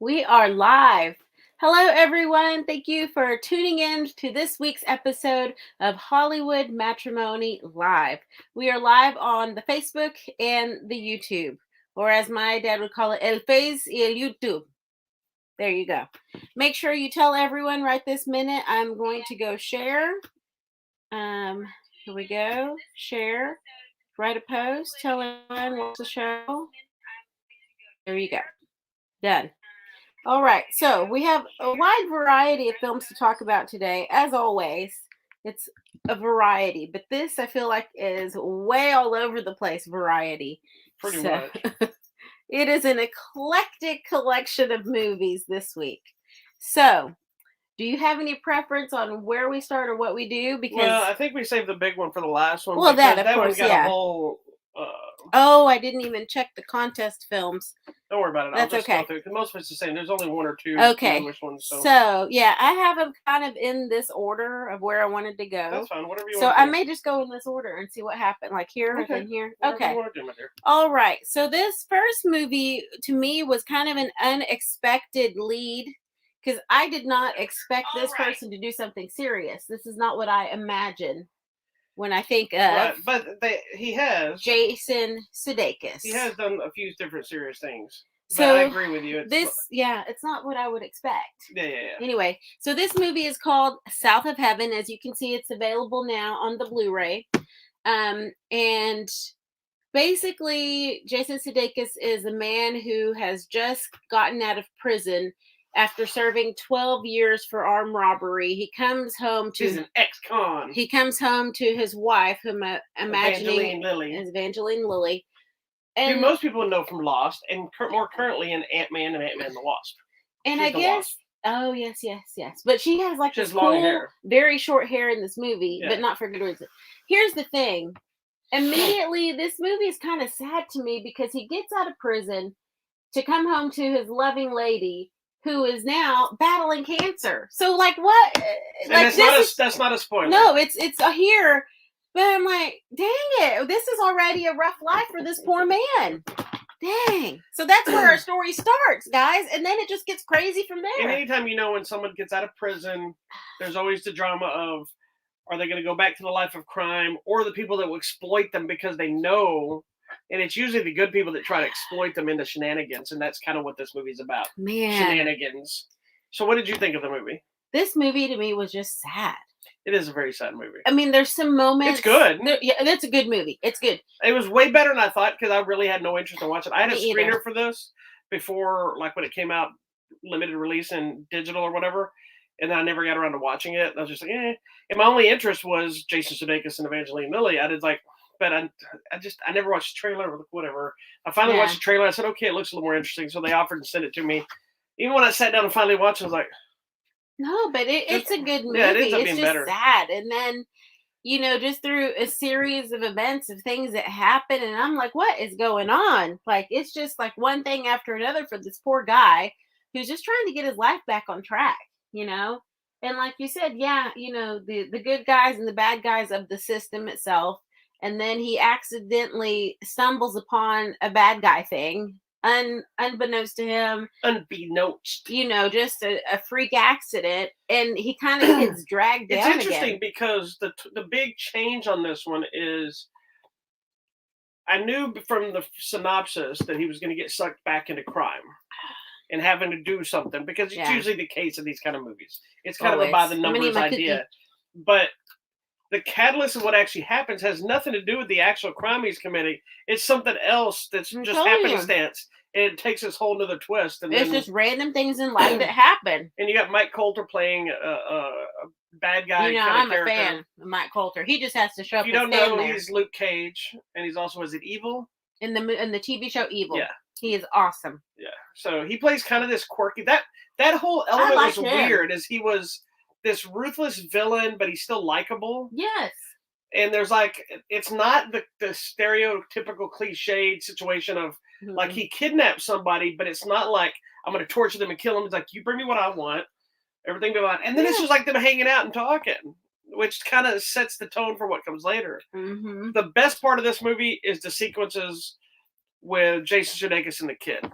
We are live. Hello, everyone. Thank you for tuning in to this week's episode of Hollywood Matrimony Live. We are live on the Facebook and the YouTube, or as my dad would call it, El Face y El YouTube. There you go. Make sure you tell everyone right this minute. I'm going to go share. Here we go. Share. Write a post. Tell everyone watch the show. There you go. Done. All right, so we have a wide variety of films to talk about today. As always, it's a variety, but this I feel like is way all over the place variety. Pretty So much. it is an eclectic collection of movies this week. So, do you have any preference on where we start or what we do? Because Well, I think we saved the big one for the last one. Well, that, because of that course, one got yeah. a whole. Oh, I didn't even check the contest films. Don't worry about it. That's I'll just okay. go through because most of it's the same. There's only one or two Okay. newish ones. So yeah, I have them kind of in this order of where I wanted to go. That's fine. Whatever you So want to I do. may just go in this order and see what happened, like here and then here. Whatever Okay. you want to do, my dear. All right. So this first movie to me was kind of an unexpected lead because I did not expect this person to do something serious. This is not what I imagine when I think of Right, but he has. Jason Sudeikis. He has done a few different serious things. So but I agree with you. It's not what I would expect. Yeah. Anyway, so this movie is called South of Heaven. As you can see, it's available now on the Blu-ray. And basically, Jason Sudeikis is a man who has just gotten out of prison after serving 12 years for armed robbery. He comes home to... He's an ex-con. He comes home to his wife, whom I'm imagining is Evangeline Lilly. Who most people know from Lost, and more currently in Ant-Man and Ant-Man the Wasp. And I guess... Oh, yes. But she has like this long cool, hair. very short hair in this movie, but not for good reason. Here's the thing. Immediately, this movie is kind of sad to me because he gets out of prison to come home to his loving lady who is now battling cancer. So, like, what? And that's not a spoiler. No, it's here. But I'm like, dang it. This is already a rough life for this poor man. Dang. So that's where our story starts, guys. And then it just gets crazy from there. And anytime when someone gets out of prison, there's always the drama of, are they going to go back to the life of crime, or the people that will exploit them because they know, and it's usually the good people that try to exploit them into shenanigans, and that's kind of what this movie's about. Man. Shenanigans. So what did you think of the movie? This movie to me was just sad. It is a very sad movie. I mean, there's some moments. It's good. It's a good movie. It's good. It was way better than I thought because I really had no interest in watching it. I had a screener either. for this before, like when it came out, limited release in digital or whatever, and then I never got around to watching it. I was just like, eh. And my only interest was Jason Sudeikis and Evangeline Lilly. I did like, but I never watched the trailer or whatever. I finally watched the trailer. I said, okay, it looks a little more interesting. So they offered to send it to me. Even when I sat down and finally watched it, I was like, no, but it's a good movie. Yeah, it ends up it's being just better. sad. And then, just through a series of events of things that happen, and I'm like, what is going on? Like, it's just like one thing after another for this poor guy who's just trying to get his life back on track, And like you said, the good guys and the bad guys of the system itself. And then he accidentally stumbles upon a bad guy thing. Unbeknownst to him, just a freak accident, and he kind of gets dragged down. It's interesting because the big change on this one is, I knew from the synopsis that he was going to get sucked back into crime and having to do something, because it's usually the case in these kind of movies. It's kind of a by the numbers idea, but the catalyst of what actually happens has nothing to do with the actual crime he's committing. It's something else that's just happenstance. And it takes this whole nother twist. And it's just random things in life that happen. And you got Mike Coulter playing a bad guy. I'm a fan of Mike Coulter. He just has to show up. If you don't know, he's Luke Cage, and he's also, is it Evil? In the TV show Evil. Yeah. He is awesome. Yeah. So he plays kind of this quirky, that whole element was weird, as he was this ruthless villain, but he's still likable. Yes. And there's like, it's not the stereotypical cliched situation of like he kidnapped somebody, but it's not like I'm going to torture them and kill them. It's like, you bring me what I want, everything be fine. And then it's just like them hanging out and talking, which kind of sets the tone for what comes later. Mm-hmm. The best part of this movie is the sequences with Jason Sudeikis and the kid.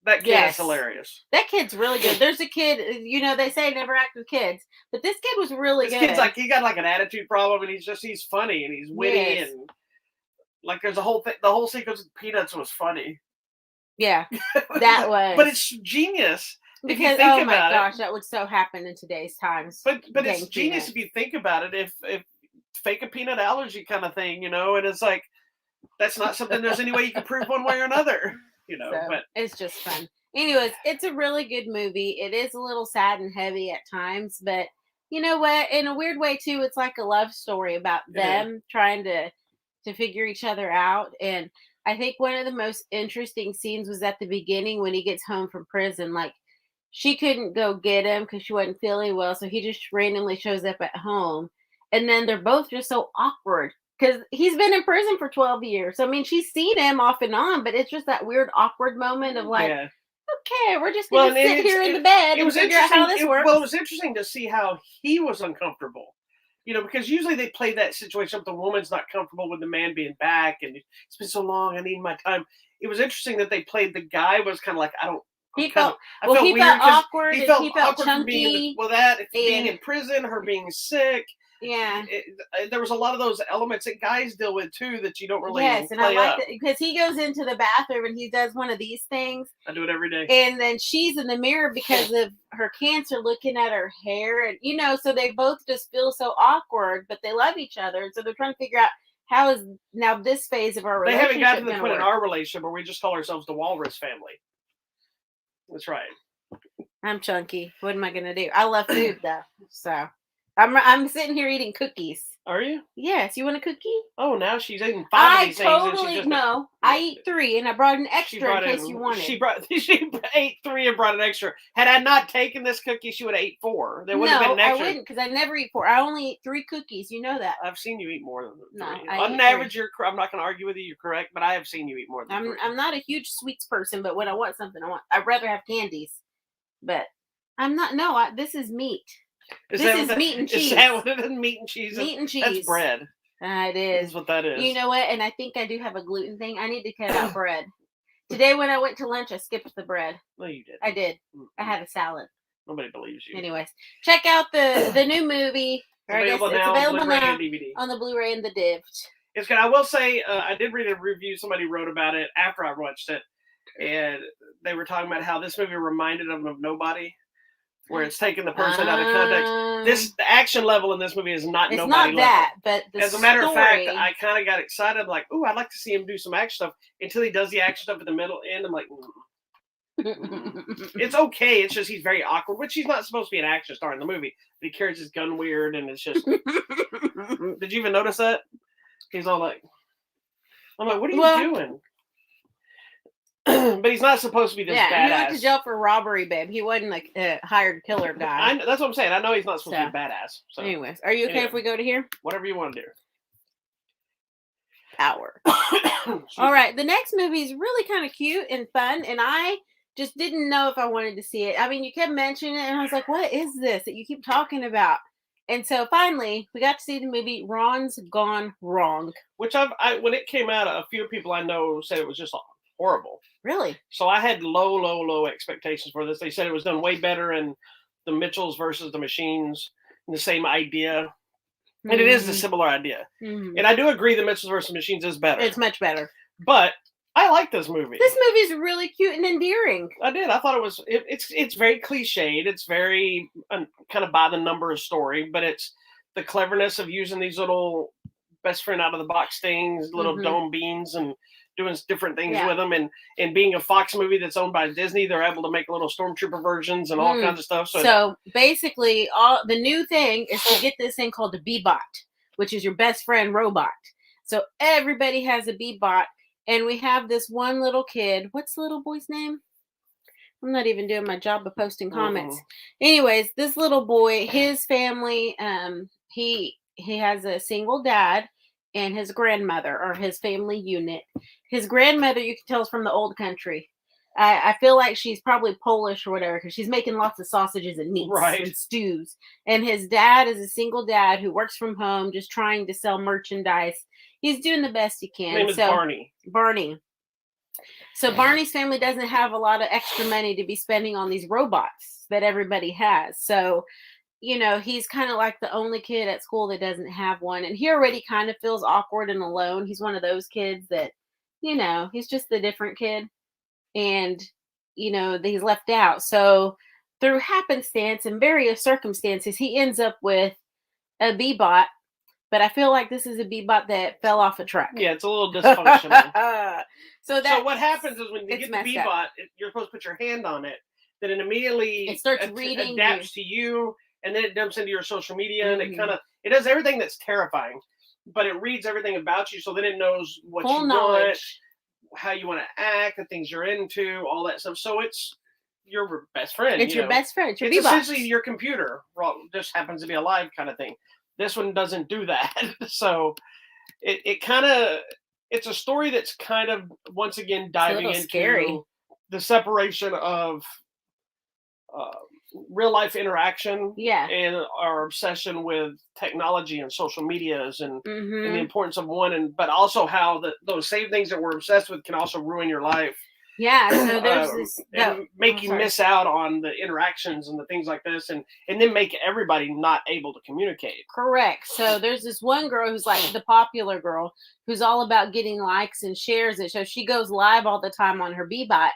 That kid is hilarious. That kid's really good. There's a kid, they say never act with kids, but this kid was really good. This kid's he got an attitude problem, and he's funny and he's witty, and there's a whole thing. The whole sequence of Peanuts was funny. Yeah, that was. But it's genius. Because oh my gosh, that would so happen in today's times. But it's genius if you think about it. If fake a peanut allergy kind of thing, and it's that's not something there's any way you can prove one way or another, So, but it's just fun. Anyways, it's a really good movie. It is a little sad and heavy at times, but you know what? In a weird way too, it's like a love story about them trying to figure each other out. And I think one of the most interesting scenes was at the beginning when he gets home from prison. She couldn't go get him because she wasn't feeling well, so he just randomly shows up at home. And then they're both just so awkward because he's been in prison for 12 years. I mean, she's seen him off and on, but it's just that weird awkward moment of okay, we're just going to sit here in the bed and figure out how this works. Well, it was interesting to see how he was uncomfortable. Because usually they play that situation up. The woman's not comfortable with the man being back, and it's been so long. I need my time. It was interesting that they played the guy was kind of I don't. He felt awkward. He felt chunky. Being in prison, her being sick. Yeah, there was a lot of those elements that guys deal with too that you don't really. Yes, and I like that because he goes into the bathroom and he does one of these things. I do it every day. And then she's in the mirror because of her cancer, looking at her hair, and so they both just feel so awkward, but they love each other, and so they're trying to figure out how is now this phase of our relationship. They haven't gotten to the point in our relationship where we just call ourselves the Walrus family. That's right. I'm chunky. What am I gonna do? I love food though, so. I'm sitting here eating cookies. Are you? Yes. You want a cookie? Oh, now she's eating 5 of these things. No. I eat 3, and I brought an extra in case you wanted. She ate 3 and brought an extra. Had I not taken this cookie, she would have ate 4. There wouldn't have been an extra. I wouldn't, because I never eat 4. I only eat 3 cookies. You know that. I've seen you eat more than 3. No, on average, I'm not going to argue with you. You're correct, but I have seen you eat more than 3. I'm not a huge sweets person, but when I want something, I'd rather have candies. But I'm not. No, this is meat. This is meat and cheese. Is that what it is? Meat and cheese? Meat and cheese. That's bread. It is. That's what that is. You know what? And I think I do have a gluten thing. I need to cut out bread. Today when I went to lunch, I skipped the bread. No, you didn't. I did. I had a salad. Nobody believes you. Anyways, check out the new movie. It's available now on the Blu-ray and the Div. It's good. I will say, I did read a review. Somebody wrote about it after I watched it, and they were talking about how this movie reminded them of Nobody. Where it's taking the person out of context. The action level in this movie is not Nobody level. It's not that, but as a matter of fact, I kind of got excited, ooh, I'd like to see him do some action stuff. Until he does the action stuff at the middle end, I'm like, it's okay. It's just he's very awkward, which he's not supposed to be an action star in the movie. But he carries his gun weird, and it's just. Did you even notice that? He's all I'm like, what are you doing? But he's not supposed to be this badass. He went to jail for robbery, babe. He wasn't a hired killer guy. That's what I'm saying. I know he's not supposed to be a badass. So. Anyways, are you okay if we go to here? Whatever you want to do. Power. All right. The next movie is really kind of cute and fun, and I just didn't know if I wanted to see it. I mean, you kept mentioning it, and I was like, what is this that you keep talking about? And so finally, we got to see the movie Ron's Gone Wrong. Which when it came out, a few people I know said it was just horrible. Really? So I had low expectations for this. They said it was done way better in the Mitchells versus the Machines, the same idea. And it is a similar idea. Mm-hmm. And I do agree the Mitchells versus Machines is better. It's much better. But I like this movie. This movie is really cute and endearing. I did. I thought it was, it's very cliched. It's very kind of by the number story, but it's the cleverness of using these little best friend out of the box things, little dome beans, and doing different things with them, and being a Fox movie that's owned by Disney, they're able to make little Stormtrooper versions and all kinds of stuff. So basically, the new thing is to get this thing called the B-Bot, which is your best friend robot. So everybody has a B-Bot, and we have this one little kid. What's the little boy's name? I'm not even doing my job of posting comments. Anyways, this little boy, his family, he has a single dad and his grandmother, or his family unit. His grandmother, you can tell, is from the old country. I feel like she's probably Polish or whatever, because she's making lots of sausages and meats and stews. And his dad is a single dad who works from home, just trying to sell merchandise. He's doing the best he can. His name is Barney. Barney. So Barney's family doesn't have a lot of extra money to be spending on these robots that everybody has. So, he's kind of like the only kid at school that doesn't have one. And he already kind of feels awkward and alone. He's one of those kids that, he's just the different kid. And, that he's left out. So through happenstance and various circumstances, he ends up with a Bebot. But I feel like this is a Bebot that fell off a truck. Yeah, it's a little dysfunctional. So what happens is when you get the Bebot, you're supposed to put your hand on it. Then it immediately it starts reading, adapts to you, and then it dumps into your social media, and it does everything that's terrifying. But it reads everything about you, so then it knows what full you knowledge. Want, how you want to act, the things you're into, all that stuff. So it's your best friend. It's your best friend. It's essentially your computer. Just happens to be alive, kind of thing. This one doesn't do that. So it kind of, it's a story that's kind of, once again, diving into scary. The separation of real life interaction and our obsession with technology and social medias and the importance of one, but also how those same things that we're obsessed with can also ruin your life. Yeah, so there's this and make you miss out on the interactions and the things like this, and then make everybody not able to communicate. Correct. So there's this one girl who's like the popular girl who's all about getting likes and shares, and so she goes live all the time on her Bebot,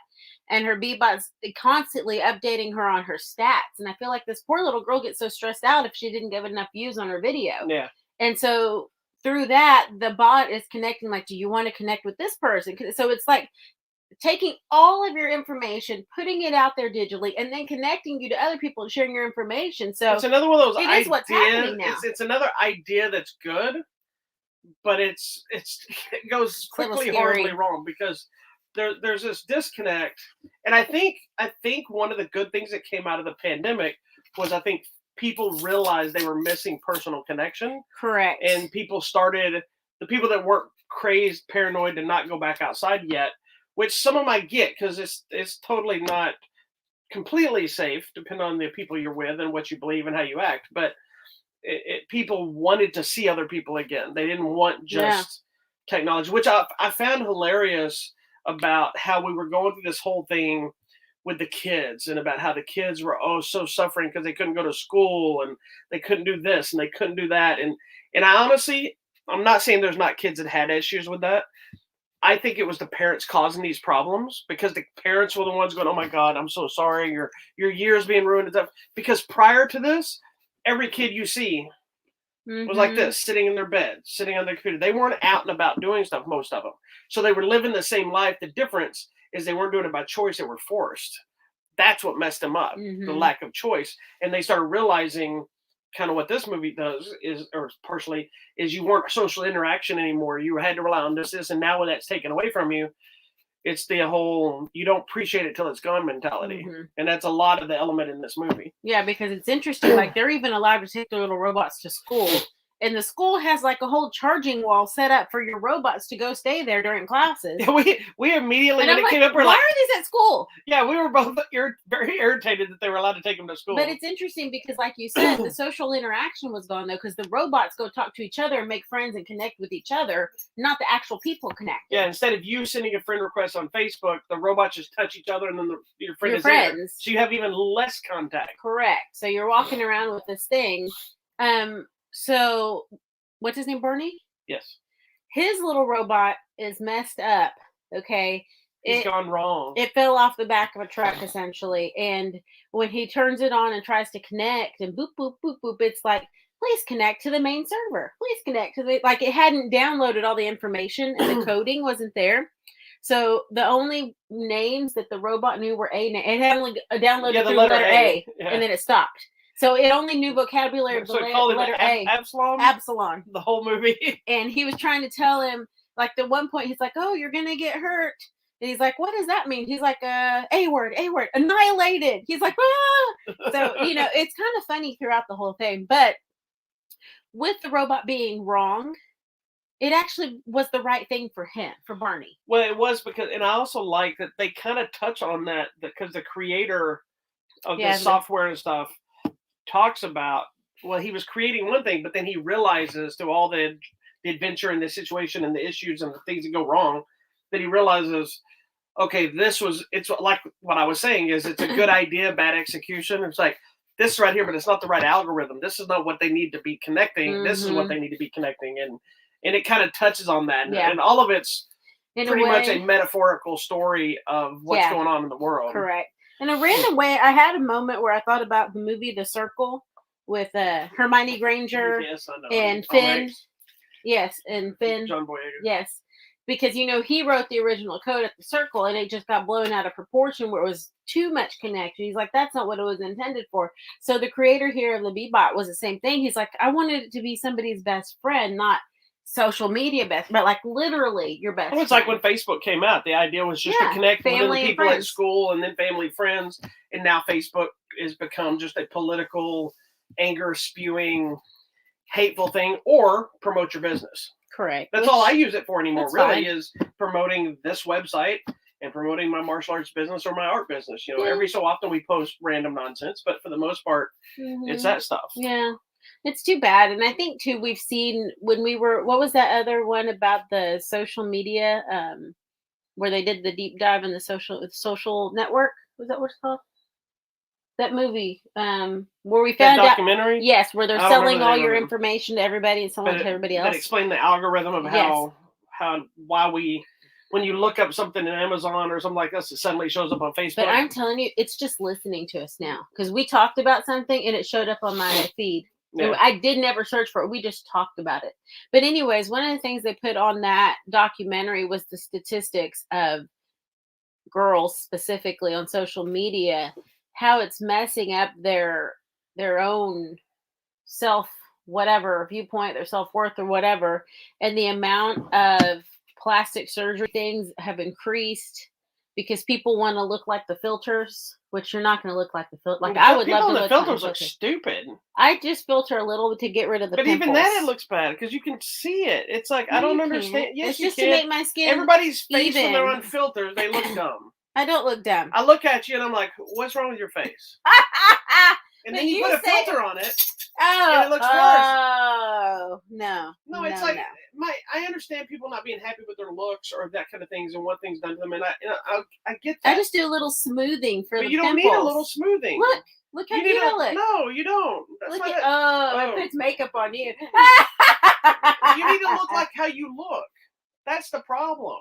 and her Bebot's constantly updating her on her stats. And I feel like this poor little girl gets so stressed out if she didn't get enough views on her video. Yeah. And so through that, the bot is connecting, like, do you want to connect with this person? So it's like taking all of your information, putting it out there digitally, and then connecting you to other people and sharing your information. So it's another one of those ideas. What's happening now. It's another idea that's good, but it goes quickly horribly wrong, because there's this disconnect. And I think one of the good things that came out of the pandemic was, I think people realized they were missing personal connection. Correct. And the people that weren't crazed, paranoid to not go back outside yet, which some of them I get, because it's totally not completely safe, depending on the people you're with and what you believe and how you act. But people wanted to see other people again. They didn't want just technology, which I found hilarious about how we were going through this whole thing with the kids, and about how the kids were so suffering because they couldn't go to school and they couldn't do this and they couldn't do that. And I honestly, I'm not saying there's not kids that had issues with that. I think it was the parents causing these problems, because the parents were the ones going, "Oh my God, I'm so sorry. Your year's being ruined and stuff." Because prior to this, every kid you see was like this, sitting in their bed, sitting on their computer. They weren't out and about doing stuff, most of them. So they were living the same life. The difference is they weren't doing it by choice. They were forced. That's what messed them up, the lack of choice. And they started realizing kind of what this movie does is, or partially, is you weren't social interaction anymore. You had to rely on this, and now when that's taken away from you, it's the whole, you don't appreciate it till it's gone mentality. And that's a lot of the element in this movie. Yeah, because it's interesting. Like, they're even allowed to take their little robots to school. And the school has like a whole charging wall set up for your robots to go stay there during classes. Yeah, we immediately, when it came up, we're like, why are these at school? Yeah, we were both very irritated that they were allowed to take them to school. But it's interesting because, like you said, the social interaction was gone, though, because the robots go talk to each other and make friends and connect with each other, not the actual people connect. Yeah, instead of you sending a friend request on Facebook, the robots just touch each other, and then your friend is there. So you have even less contact. Correct. So you're walking around with this thing. So, what's his name, Bernie? Yes. His little robot is messed up, okay? It's gone wrong. It fell off the back of a truck, essentially. And when he turns it on and tries to connect, and boop, boop, boop, boop, it's like, please connect to the main server. Please connect to the, like, it hadn't downloaded all the information, and the coding wasn't there. So the only names that the robot knew were it had only downloaded through letter A, and then it stopped. So it only knew vocabulary of the letter A. Absalom. The whole movie. And he was trying to tell him, like, at one point, he's like, "Oh, you're going to get hurt." And he's like, "What does that mean?" He's like, A word, annihilated. He's like, "Ah!" So, it's kind of funny throughout the whole thing. But with the robot being wrong, it actually was the right thing for him, for Barney. Well, it was, because, and I also like that they kind of touch on that, because the creator of the software and stuff talks about, well, he was creating one thing, but then he realizes through all the adventure and the situation and the issues and the things that go wrong, that he realizes, okay, it's like what I was saying is it's a good idea, bad execution. It's like this right here, but it's not the right algorithm. This is not what they need to be connecting. This is what they need to be connecting, and it kind of touches on that, and all of it's pretty much a metaphorical story of what's going on in the world. Correct. In a random way, I had a moment where I thought about the movie The Circle with Hermione Granger and Finn. Yes, and Finn. John Boyega. Yes. Because, he wrote the original code at The Circle, and it just got blown out of proportion where it was too much connection. He's like, that's not what it was intended for. So the creator here of the Bebot was the same thing. He's like, I wanted it to be somebody's best friend, not social media best, but like literally your best friend. It's like when Facebook came out, the idea was just to connect with the people at school and then family, friends, and now Facebook has become just a political, anger spewing, hateful thing, or promote your business. Correct. That's all I use it for anymore, really, is promoting this website and promoting my martial arts business or my art business. Every so often we post random nonsense, but for the most part, it's that stuff. Yeah. It's too bad. And I think, too, we've seen when we were, what was that other one about the social media where they did the deep dive in the social network? Was that what it's called? That movie where we found that documentary? Out. Yes, where they're selling all your information to everybody and selling it to everybody else. That explained the algorithm of when you look up something in Amazon or something like this, it suddenly shows up on Facebook. But I'm telling you, it's just listening to us now. Because we talked about something and it showed up on my feed. Yeah. I did never search for it. We just talked about it. But anyways, one of the things they put on that documentary was the statistics of girls specifically on social media, how it's messing up their own self, whatever viewpoint, their self-worth or whatever. And the amount of plastic surgery things have increased because people want to look like the filters, which you're not going to look like the filter. Like I would love to look. The filters look stupid. I just filter a little to get rid of the pimples. But even then, it looks bad because you can see it. It's like I don't understand. Yes, it's just to make my skin. Everybody's face when they're on filters, they look dumb. I don't look dumb. I look at you and I'm like, "What's wrong with your face?" And then you put a filter on it, and it looks worse. Oh no! No, it's like I understand people not being happy with their looks or that kind of things and want things done to them, and I get that. I just do a little smoothing for the pimples. You don't need a little smoothing. Look how you look. No, you don't. Look at it puts makeup on you. You need to look like how you look. That's the problem.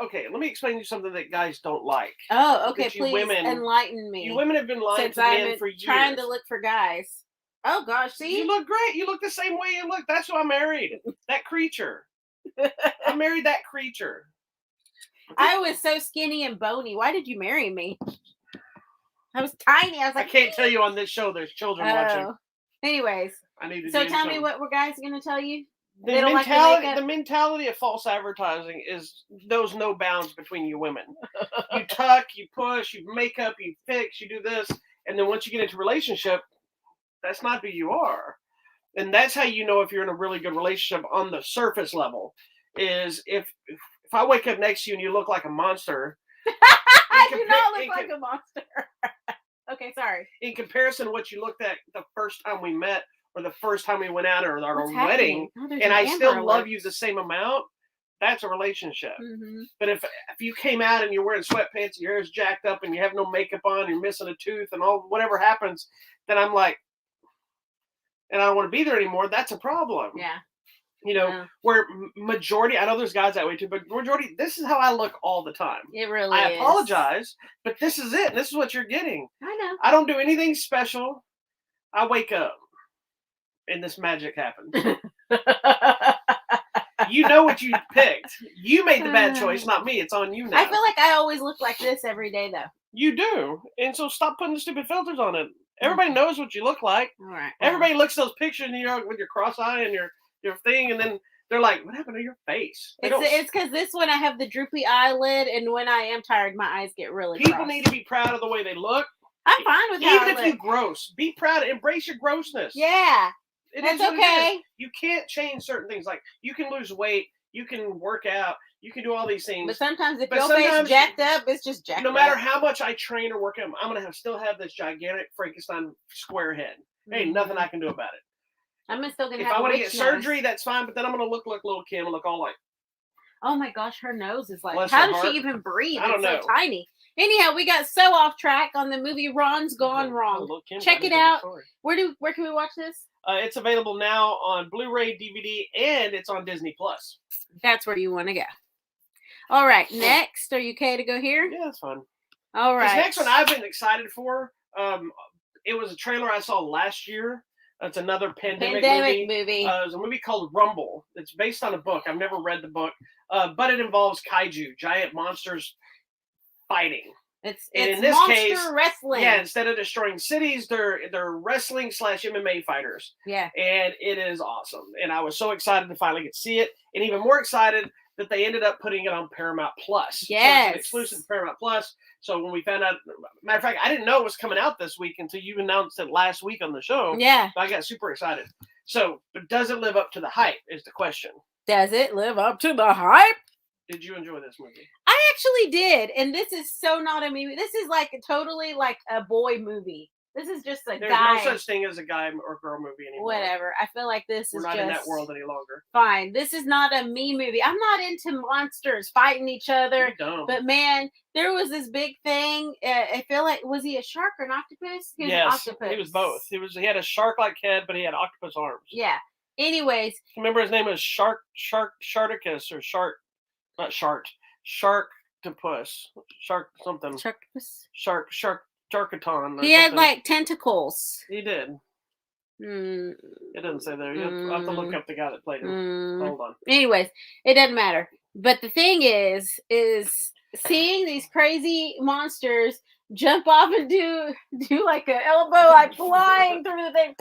Okay, let me explain to you something that guys don't like. Oh, okay, please enlighten me. You women have been lying to men for years. Trying to look for guys. Oh gosh, see? You look great. You look the same way you look. That's who I married. That creature. I married that creature. I was so skinny and bony. Why did you marry me? I was tiny. I was like, I can't tell you on this show. There's children watching. Anyways, I need to. So tell me what were guys going to tell you? The mentality of false advertising knows no bounds between you women. You tuck, you push, you make up, you fix, you do this, and then once you get into a relationship, that's not who you are. And that's how you know if you're in a really good relationship on the surface level. Is if I wake up next to you and you look like a monster. I do not look like a monster. Okay, sorry. In comparison to what you looked at the first time we met, or the first time we went out, or our wedding, and I still love you the same amount, that's a relationship. Mm-hmm. But if you came out and you're wearing sweatpants, and your hair's jacked up, and you have no makeup on, you're missing a tooth, and whatever happens, then I'm like, and I don't want to be there anymore, that's a problem. Yeah. Where majority, I know there's guys that way too, but majority, this is how I look all the time. It really is. I apologize, but this is it. This is what you're getting. I know. I don't do anything special. I wake up. And this magic happened. You know what you picked. You made the bad choice, not me. It's on you now. I feel like I always look like this every day, though. You do. And so stop putting the stupid filters on it. Everybody knows what you look like. All right. Everybody looks at those pictures and with your cross eye and your thing, and then they're like, what happened to your face? It's because this one I have the droopy eyelid, and when I am tired, my eyes get really People need to be proud of the way they look. I'm fine with that. Even if you're gross, be proud. Embrace your grossness. Yeah. That's okay. You can't change certain things. Like you can lose weight, you can work out, you can do all these things. But sometimes if your face jacked up, it's just jacked up. No matter how much I train or work out, I'm gonna still have this gigantic Frankenstein square head. Ain't nothing I can do about it. I'm still gonna. If I want to get surgery, that's fine. But then I'm gonna look like little Kim and look all like. Oh my gosh, her nose is like, Bless how her does she heart. even breathe? I don't It's know. so tiny. Anyhow, we got so off track on the movie Ron's Gone Wrong. Look, Kim Check got it into the out. story. Where can we watch this? It's available now on Blu-ray, DVD, and it's on Disney Plus. That's where you want to go. All right, next. Are you okay to go here? Yeah, that's fun. All right. This next one I've been excited for. It was a trailer I saw last year. It's another pandemic movie. It was a movie called Rumble. It's based on a book. I've never read the book, but it involves kaiju, giant monsters fighting. It's in this monster case, wrestling. Yeah, instead of destroying cities, they're wrestling / MMA fighters. Yeah. And it is awesome. And I was so excited to finally get to see it, and even more excited that they ended up putting it on Paramount Plus. Yes. So it's an exclusive to Paramount Plus. So when we found out, matter of fact, I didn't know it was coming out this week until you announced it last week on the show. Yeah. I got super excited. So, but does it live up to the hype is the question. Does it live up to the hype? Did you enjoy this movie? I actually did. And this is so not a movie. This is like totally like a boy movie. This is just a There's guy. no such thing as a guy or girl movie anymore. Whatever. I feel like this We're is not just in that world any longer. Fine. This is not a me movie. I'm not into monsters fighting each other. But man, there was this big thing. I feel like, was he a shark or an octopus? He was an octopus. He was both. He had a shark-like head, but he had octopus arms. Yeah. Anyways, remember his name was Sharktopus or Sharktopus, Shark something. Sharkaton. He had like tentacles. He did. It doesn't say there. I'll have to look up the guy that played him. Hold on. Anyways, it doesn't matter. But the thing is seeing these crazy monsters jump off and do like an elbow, like flying through the thing.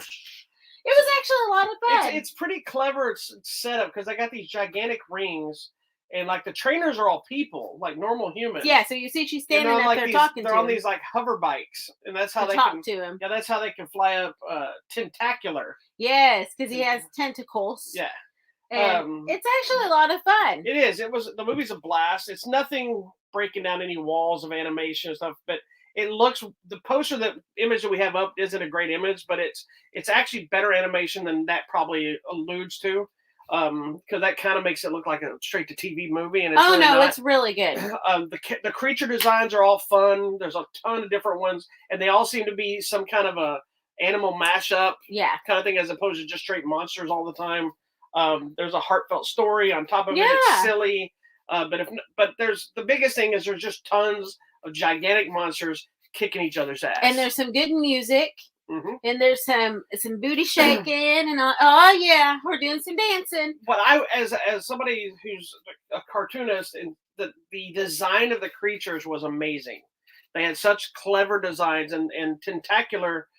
It was actually a lot of fun. It's pretty clever set up because I got these gigantic rings, and like the trainers are all people, like normal humans. Yeah, so you see she's standing up there talking to him. They're on these like hover bikes, and that's how they talk to him. Yeah, that's how they can fly up Tentacular. Yes, because he has tentacles. Yeah. And it's actually a lot of fun. It is. The movie's a blast. It's nothing breaking down any walls of animation and stuff, but it looks, the poster, the image that we have up isn't a great image, but it's actually better animation than that probably alludes to, because that kind of makes it look like a straight to TV movie. And it's really not. It's really good. The creature designs are all fun. There's a ton of different ones, and they all seem to be some kind of a animal mashup, kind of thing, as opposed to just straight monsters all the time. There's a heartfelt story on top of it. It's silly, but there's the biggest thing is there's just tons of gigantic monsters kicking each other's ass. And there's some good music. Mm-hmm. And there's some booty shaking and oh yeah, we're doing some dancing. But I, as somebody who's a cartoonist, and the design of the creatures was amazing. They had such clever designs, and Tentacular,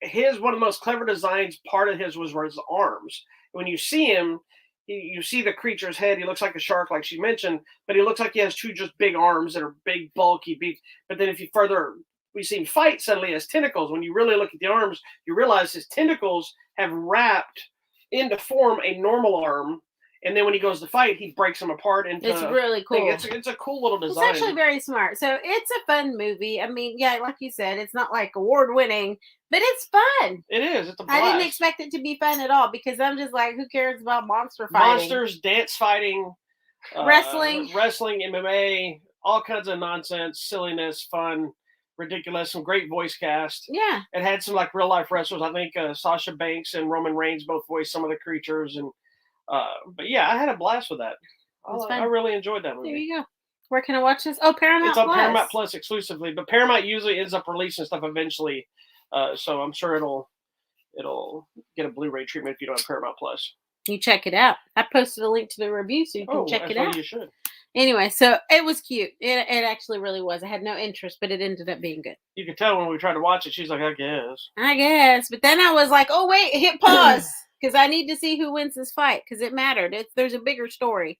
one of the most clever designs. Part of his was his arms. When you see him, you see the creature's head. He looks like a shark, like she mentioned, but he looks like he has two just big arms that are big, bulky beaks. But then if you we see him fight, suddenly he has tentacles. When you really look at the arms, you realize his tentacles have wrapped in to form a normal arm. And then when he goes to fight, he breaks them apart into. It's really cool. It's a cool little design. It's actually very smart. So it's a fun movie. I mean, yeah, like you said, it's not like award winning, but it's fun. It is. It's a blast. I didn't expect it to be fun at all because I'm just like, who cares about monster fighting? Monsters, dance fighting, wrestling, MMA, all kinds of nonsense, silliness, fun, ridiculous, some great voice cast. Yeah. It had some like real life wrestlers. I think Sasha Banks and Roman Reigns both voiced some of the creatures, and but yeah, I had a blast with that. I really enjoyed that movie. There you go. Where can I watch this? Oh, Paramount It's Plus. on Paramount Plus exclusively, but Paramount usually ends up releasing stuff eventually, so I'm sure it'll get a Blu-ray treatment if you don't have Paramount Plus. You check it out. I posted a link to the review so you can check it out. You should. Anyway, so it was cute. It actually really was. I had no interest, but it ended up being good. You could tell when we tried to watch it, she's like, I guess. But then I was like, oh, wait, hit pause. Because I need to see who wins this fight. Because it mattered. There's a bigger story.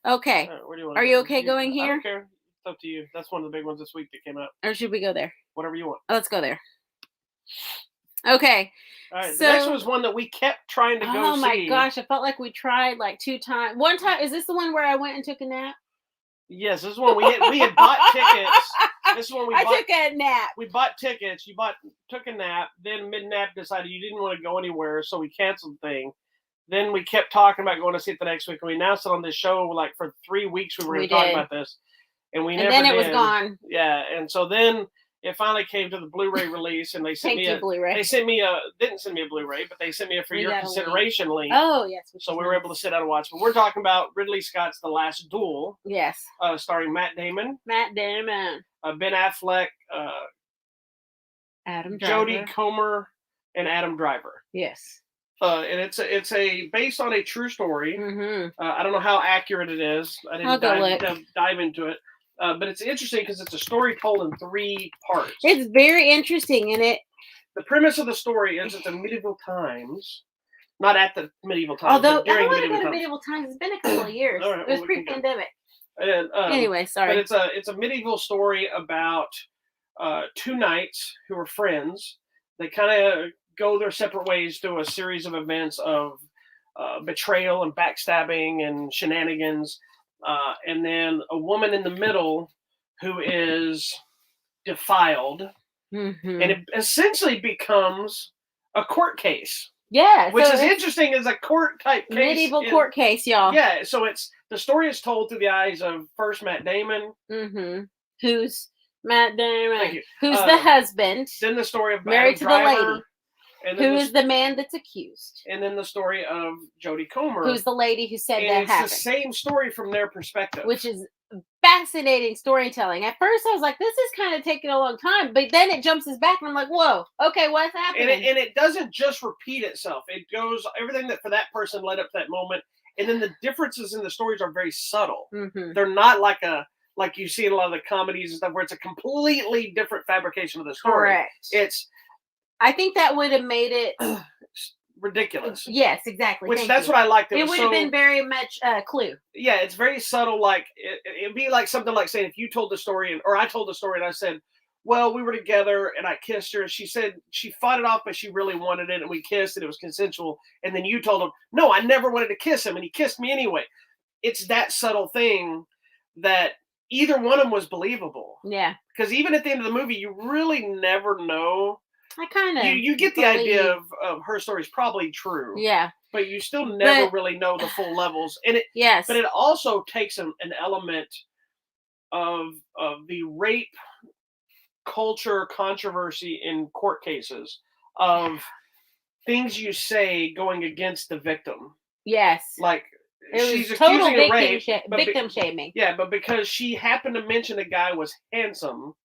Okay. Are you okay going here? I don't care. It's up to you. That's one of the big ones this week that came out. Or should we go there? Whatever you want. Let's go there. Okay. All right. So, the next one was one that we kept trying to go see. Oh my gosh. I felt like we tried like 2 times. One time. Is this the one where I went and took a nap? Yes, this is one we had bought tickets. This is when I took a nap. We bought tickets. Took a nap. Then mid-nap decided you didn't want to go anywhere, so we canceled the thing. Then we kept talking about going to see it the next week. And we announced it on this show, like for 3 weeks we were going to talk about this. And we never then it did. was gone. Yeah. And so then it finally came to the Blu-ray release, and they sent me a Blu-ray. They sent me didn't send me a Blu-ray, but they sent me a for your consideration link. Oh, yes. So we were able to sit down and watch. But we're talking about Ridley Scott's The Last Duel. Yes. Starring Matt Damon. Ben Affleck. Adam Driver. Jodie Comer and Adam Driver. Yes. And it's based on a true story. Mm-hmm. I don't know how accurate it is. I didn't dive into it. But it's interesting because it's a story told in 3 parts. It's very interesting, and the premise of the story is it's in medieval times, not at the medieval times. Although during I want to go to medieval times. It's been a couple of years. Right, it was pre-pandemic. And, anyway, sorry. But it's a medieval story about 2 knights who are friends. They kind of go their separate ways through a series of events of betrayal and backstabbing and shenanigans. And then a woman in the middle who is defiled, and it essentially becomes a court case. Yeah, which is interesting as a court type case. Medieval court case, y'all. Yeah, so the story is told through the eyes of first Matt Damon. Mm-hmm. Who's Matt Damon? Thank you. Who's the husband? Then the story of married to Driver, the lady. And who is the man that's accused? And then the story of Jodie Comer. Who's the lady who said and that it's happened. It's the same story from their perspective. Which is fascinating storytelling. At first I was like, this is kind of taking a long time. But then it jumps us back and I'm like, whoa, okay, what's happening? And it doesn't just repeat itself. It goes, everything that for that person led up to that moment. And then the differences in the stories are very subtle. Mm-hmm. They're not like you see in a lot of the comedies and stuff where it's a completely different fabrication of the story. Correct. I think that would have made it ridiculous. Yes, exactly. That's what I liked. It would have been very much Clue. Yeah, it's very subtle. Like it'd be like something like saying if you told the story or I told the story and I said, well, we were together and I kissed her. She said she fought it off, but she really wanted it, and we kissed and it was consensual. And then you told him, no, I never wanted to kiss him, and he kissed me anyway. It's that subtle thing that either one of them was believable. Yeah. Because even at the end of the movie, you really never know. I kind of you get the idea of her story is probably true. Yeah. But you still never really know the full levels. And but it also takes an element of the rape culture controversy in court cases of things you say going against the victim. Yes. Like she's total accusing of rape, victim shaming. Yeah, but because she happened to mention the guy was handsome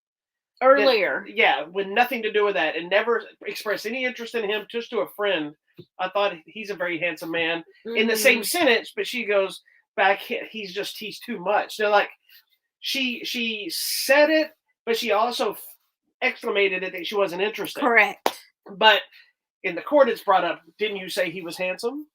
earlier. With nothing to do with that, and never expressed any interest in him, just to a friend. I thought he's a very handsome man. Mm-hmm. In the same sentence, but she goes back, he's too much. They're like, she said it, but she also exclamated it that she wasn't interested. Correct. But in the court, it's brought up, didn't you say he was handsome?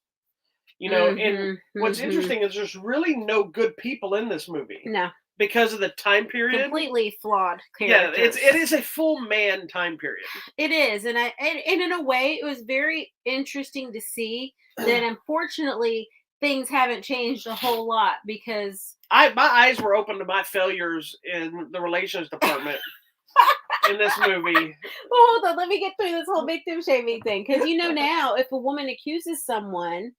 You know, and what's interesting is there's really no good people in this movie. No. Because of the time period, completely flawed characters. Yeah, it is a full man time period. It is, and in a way, it was very interesting to see that. Unfortunately, things haven't changed a whole lot because my eyes were open to my failures in the relations department in this movie. Well, hold on, let me get through this whole victim shaming thing because now, if a woman accuses someone,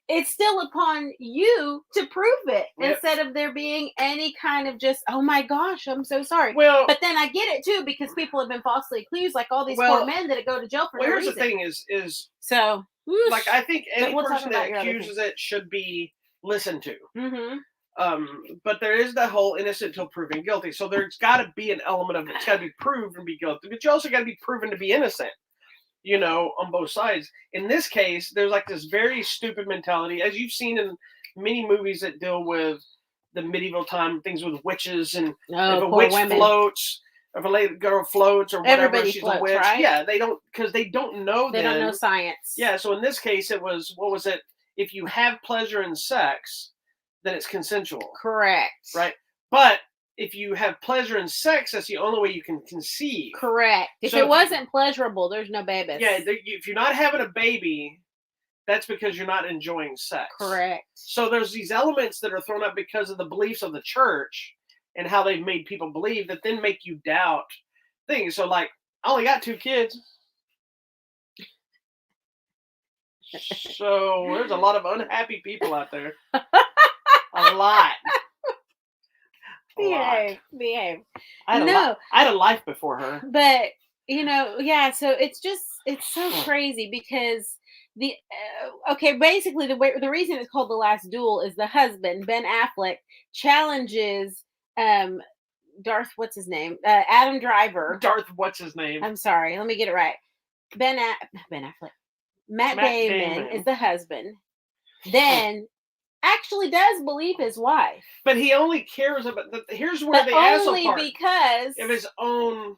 it's still upon you to prove it instead of there being any kind of just, oh my gosh, I'm so sorry. Well, but then I get it too because people have been falsely accused, like all these poor men that go to jail for no reason. Here's the thing is so like I think any person that accuses it should be listened to. Mm-hmm. But there is the whole innocent till proven guilty. So there's got to be an element of it's got to be proven to be guilty, but you also got to be proven to be innocent. You know, on both sides. In this case, there's like this very stupid mentality, as you've seen in many movies that deal with the medieval time, things with witches, and if a witch floats, if a lady girl floats or whatever, everybody she's floats, a witch. Right? Yeah, they don't, because they don't know. They don't know science. Yeah, so in this case, it was, what was it? If you have pleasure in sex, then it's consensual. Correct. Right, but if you have pleasure in sex, that's the only way you can conceive. Correct. If it wasn't pleasurable, there's no babies. Yeah, if you're not having a baby, that's because you're not enjoying sex. Correct. So there's these elements that are thrown up because of the beliefs of the church and how they've made people believe that then make you doubt things. So like, I only got 2 kids. So there's a lot of unhappy people out there. A lot. Behave. I had a life before her. But yeah. So it's so crazy because basically the reason it's called The Last Duel is the husband Ben Affleck challenges what's his name Adam Driver. What's his name? I'm sorry, let me get it right. Ben Affleck. Matt Damon is the husband. Then actually does believe his wife, but he only cares about here's where the asshole part, because of his own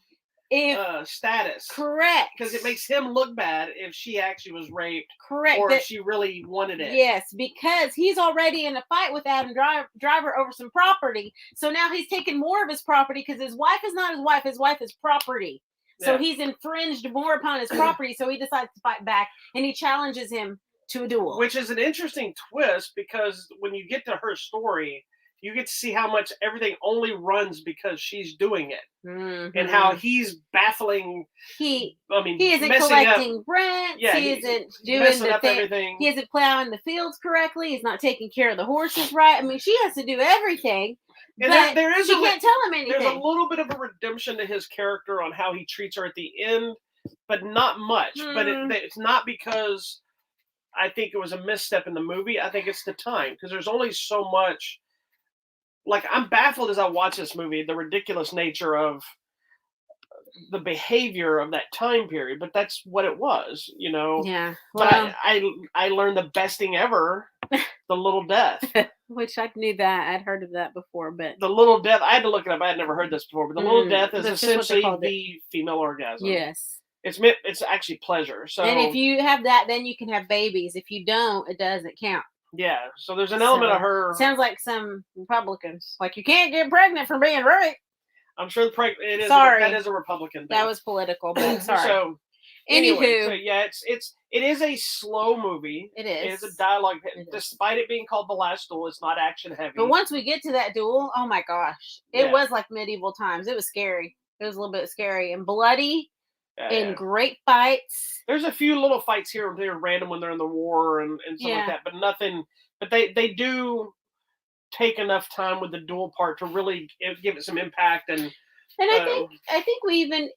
status. Correct. Because it makes him look bad if she actually was raped. Correct. Or if she really wanted it. Yes, because he's already in a fight with Adam Driver over some property. So now he's taking more of his property because his wife is not his wife is property. So he's infringed more upon his property. So he decides to fight back and he challenges him to a duel. Which is an interesting twist because when you get to her story, you get to see how much everything only runs because she's doing it. Mm-hmm. And how he's baffling. He isn't collecting rent. Yeah, he isn't doing everything. He isn't plowing the fields correctly. He's not taking care of the horses right. I mean, she has to do everything. And but she can't tell him anything. There's a little bit of a redemption to his character on how he treats her at the end, but not much. But it's not because I think it was a misstep in the movie. I think it's the time because there's only so much. Like, I'm baffled as I watch this movie, the ridiculous nature of the behavior of that time period, but that's what it was, Yeah. Well, but I learned the best thing ever, the little death. Which I knew that. I'd heard of that before, but the little death, I had to look it up. I had never heard this before, but the little death is essentially the female orgasm. Yes. It's actually pleasure. So, and if you have that, then you can have babies. If you don't, it doesn't count. Yeah, so there's an element of her. Sounds like some Republicans. Like, you can't get pregnant from being raped. I'm sure it is. Sorry, that is a Republican thing. That was political, but sorry. So, anyway, it is a slow movie. It is. It is a dialogue. Despite it being called The Last Duel, it's not action heavy. But once we get to that duel, oh my gosh, it was like medieval times. It was scary. It was a little bit scary and bloody. And great fights. There's a few little fights here and there, random when they're in the war and stuff like that, but nothing. But they do take enough time with the duel part to really give it some impact. And I think we even,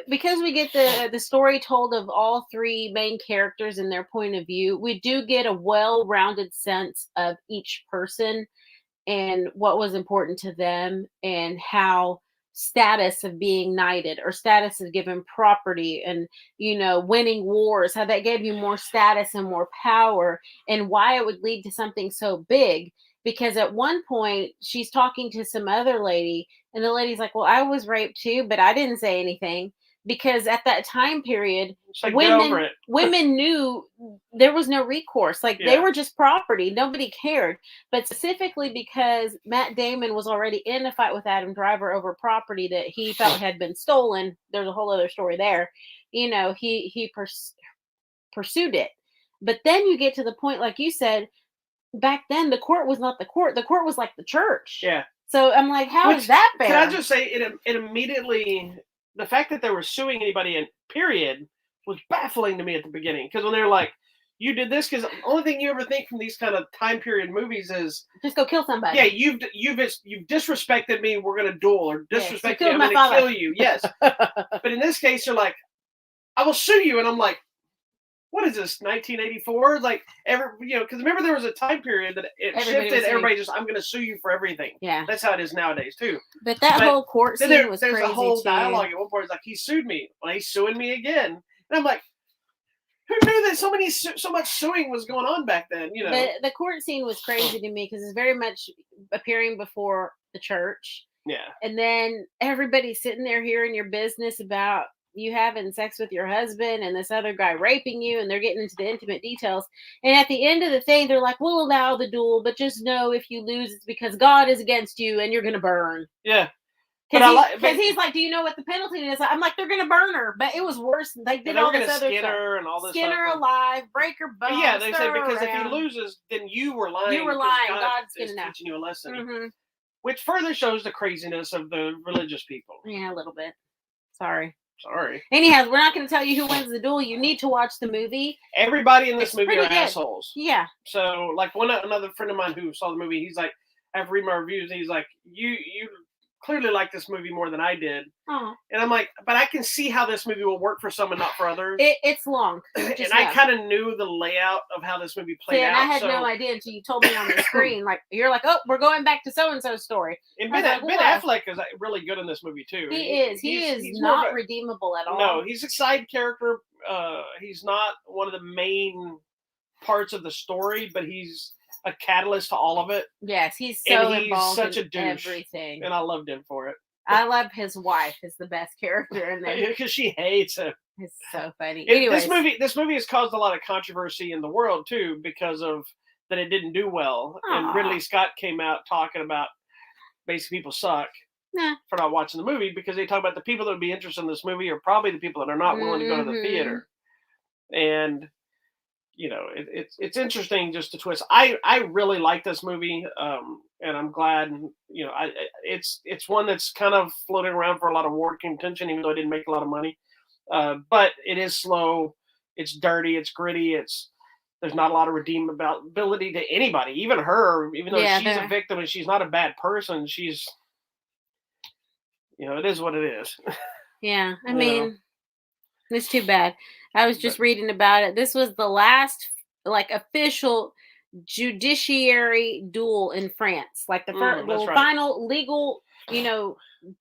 because we get the story told of all three main characters and their point of view, we do get a well-rounded sense of each person and what was important to them and how status of being knighted or status of given property and winning wars, how that gave you more status and more power, and why it would lead to something so big. Because at one point she's talking to some other lady and the lady's like, well, I was raped too, but I didn't say anything. Because at that time period, women knew there was no recourse. Like, they were just property. Nobody cared. But specifically because Matt Damon was already in a fight with Adam Driver over property that he felt had been stolen. There's a whole other story there. He pursued it. But then you get to the point, like you said, back then the court was not the court. The court was like the church. Yeah. So I'm like, how is that fair? Can I just say it immediately... The fact that they were suing anybody in period was baffling to me at the beginning. Because when they were like, you did this, because the only thing you ever think from these kind of time period movies is just go kill somebody. Yeah, you've disrespected me, we're gonna duel, or disrespect you, I'm gonna kill you. Yes. But in this case, you're like, I will sue you, and I'm like, what is this, 1984? Like, because remember there was a time period that it shifted. Everybody just, I'm going to sue you for everything. Yeah, that's how it is nowadays too. But whole court scene was crazy. There's a whole too. dialogue at one point. It's like, he sued me. Well, he's suing me again, and I'm like, who knew that so much suing was going on back then? The court scene was crazy to me because it's very much appearing before the church. Yeah, and then everybody's sitting there hearing your business about you having sex with your husband and this other guy raping you, and they're getting into the intimate details. And at the end of the thing, they're like, we'll allow the duel, but just know if you lose, it's because God is against you and you're going to burn. Yeah. Because he's like, do you know what the penalty is? I'm like, they're going to burn her. But it was worse. They did all this other skin stuff. her and all this skin stuff. her alive, break her bones. Yeah, they said because around. if he loses, then you were lying. You were lying. God's going to know. teaching you a lesson. Mm-hmm. Which further shows the craziness of the religious people. Yeah, a little bit. Sorry. Sorry. Anyhow, we're not going to tell you who wins the duel. You need to watch the movie. Everybody in this It's movie pretty are good. assholes. Yeah. So, like, another friend of mine who saw the movie, he's like, after reading my reviews, he's like, you clearly like this movie more than I did. Oh. And I'm like, but I can see how this movie will work for some and not for others. It's long. And I kind of knew the layout of how this movie played out. And I had no idea until you told me on the screen. Like, you're like, oh, we're going back to so-and-so's story. And Ben Affleck is really good in this movie, too. He is. He's not redeemable at all. No, he's a side character. He's not one of the main parts of the story, but he's a catalyst to all of it. Yes, he's so involved such in a douche, everything. And I loved him for it. I love his wife is the best character in there. Because she hates him. It's so funny. This movie has caused a lot of controversy in the world, too, because of that it didn't do well. Aww. And Ridley Scott came out talking about basically people suck for not watching the movie, because they talk about the people that would be interested in this movie are probably the people that are not willing to go to the theater. And it's interesting just to twist. I really like this movie, and I'm glad. It's one that's kind of floating around for a lot of award contention, even though it didn't make a lot of money. But it is slow. It's dirty. It's gritty. There's not a lot of redeemability to anybody, even her. Even though she's a victim and she's not a bad person, she's it is what it is. Yeah, I mean, it's too bad. I was just reading about it. This was the last official judiciary duel in France. Like the final legal,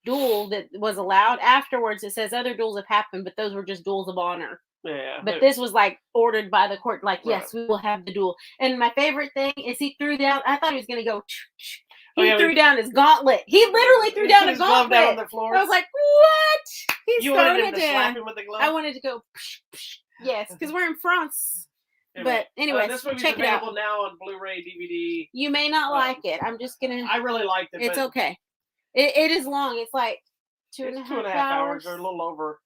duel that was allowed. Afterwards, it says other duels have happened, but those were just duels of honor. Yeah. But this was ordered by the court. Yes, we will have the duel. And my favorite thing is he threw down. I thought he was going to go. He threw down his gauntlet. He literally threw down his gauntlet. Down on the floor. I was like, what? You wanted him to slap him with the glove? I wanted to go, yes, because we're in France. But anyway, this movie's check it out. Available now on Blu-ray, DVD. You may not like it. I'm just going to. I really liked it. It's okay. It is long. It's like two and a half hours or a little over.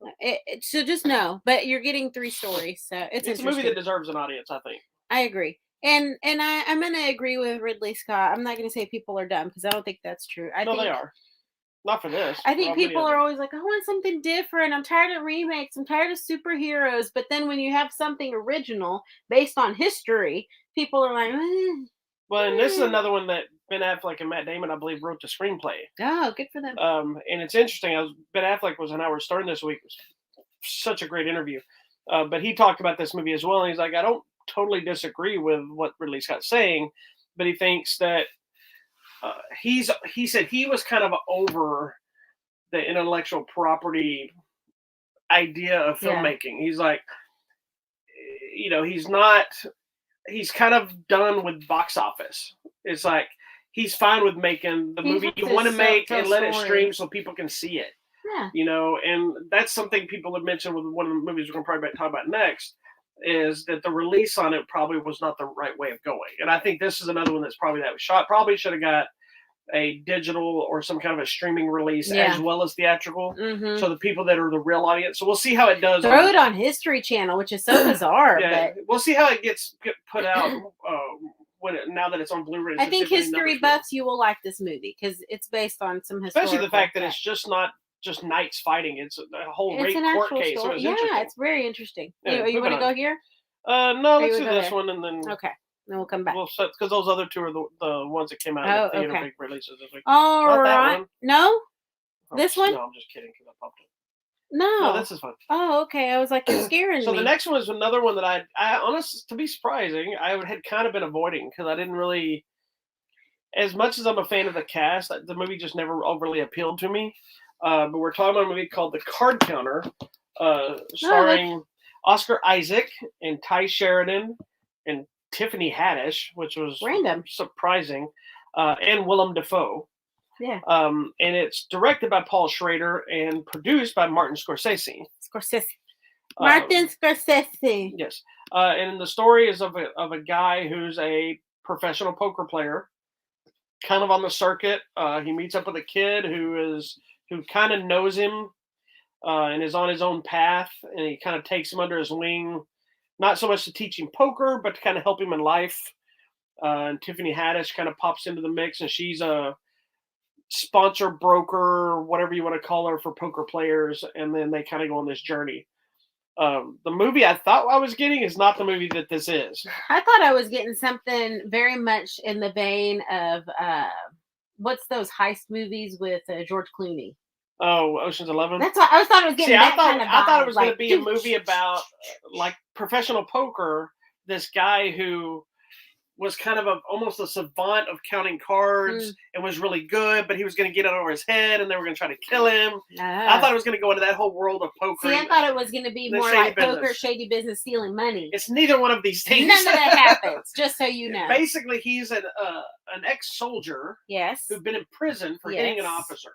So just know, but you're getting 3 stories. So it's a movie that deserves an audience, I think. I agree. And I'm going to agree with Ridley Scott. I'm not going to say people are dumb, because I don't think that's true. I think they are. Not for this. I think people are always like, I want something different. I'm tired of remakes. I'm tired of superheroes. But then when you have something original based on history, people are like, Well, and this is another one that Ben Affleck and Matt Damon, I believe, wrote the screenplay. Oh, good for them. And it's interesting. Ben Affleck was on Howard Stern this week. It was such a great interview. But he talked about this movie as well. And he's like, I don't totally disagree with what Ridley Scott's saying, but he thinks that he said he was kind of over the intellectual property idea of filmmaking. He's like, he's kind of done with box office. It's like, he's fine with making the movie you want to make and let it stream so people can see it. Yeah. And that's something people have mentioned with one of the movies we're going to probably talk about next, is that the release on it probably was not the right way of going. And I think this is another one that's probably probably should have got a digital or some kind of a streaming release as well as theatrical. Mm-hmm. So the people that are the real audience. So we'll see how it does. Throw it on History Channel, which is so bizarre. But we'll see how it gets put out now that it's on Blu-ray. I think history buffs, you will like this movie because it's based on some historical. Especially the fact that it's just not just knights fighting. It's a whole rape court case. So it's very interesting. Yeah, you want to go here? No, let's do this one and then. Okay. Then we'll come back. Because those other 2 are the ones that came out in the theater big releases this week. All right. No? This one? No, I'm just kidding because I popped it. No, this is fun. Oh, okay. I was like, you're scaring me. So the next one is another one that I honestly, to be surprising, I had kind of been avoiding because I didn't really, as much as I'm a fan of the cast, the movie just never overly appealed to me. But we're talking about a movie called The Card Counter, starring Oscar Isaac and Ty Sheridan and Tiffany Haddish, which was random, surprising, and Willem Dafoe. Yeah. And it's directed by Paul Schrader and produced by Martin Scorsese. Martin Scorsese. Yes. And the story is of a guy who's a professional poker player, kind of on the circuit. He meets up with a kid who kind of knows him and is on his own path, and he kind of takes him under his wing, not so much to teach him poker, but to kind of help him in life. And Tiffany Haddish kind of pops into the mix, and she's sponsor, broker, whatever you want to call her, for poker players, and then they kind of go on this journey. The movie I thought I was getting is not the movie that this is. I thought I was getting something very much in the vein of what's those heist movies with George Clooney? Oh, Ocean's 11. That's what I thought I was getting. See, that kind of vibe. I thought it was going to like, be a movie about like professional poker. This guy who was kind of almost a savant of counting cards and was really good, but he was going to get it over his head, and they were going to try to kill him. I thought it was going to go into that whole world of poker. See, I thought it was going to be more like poker, shady business, stealing money. It's neither one of these things. None of that happens, just so you know. Basically, he's an ex-soldier. Yes. Who's been in prison for hitting an officer.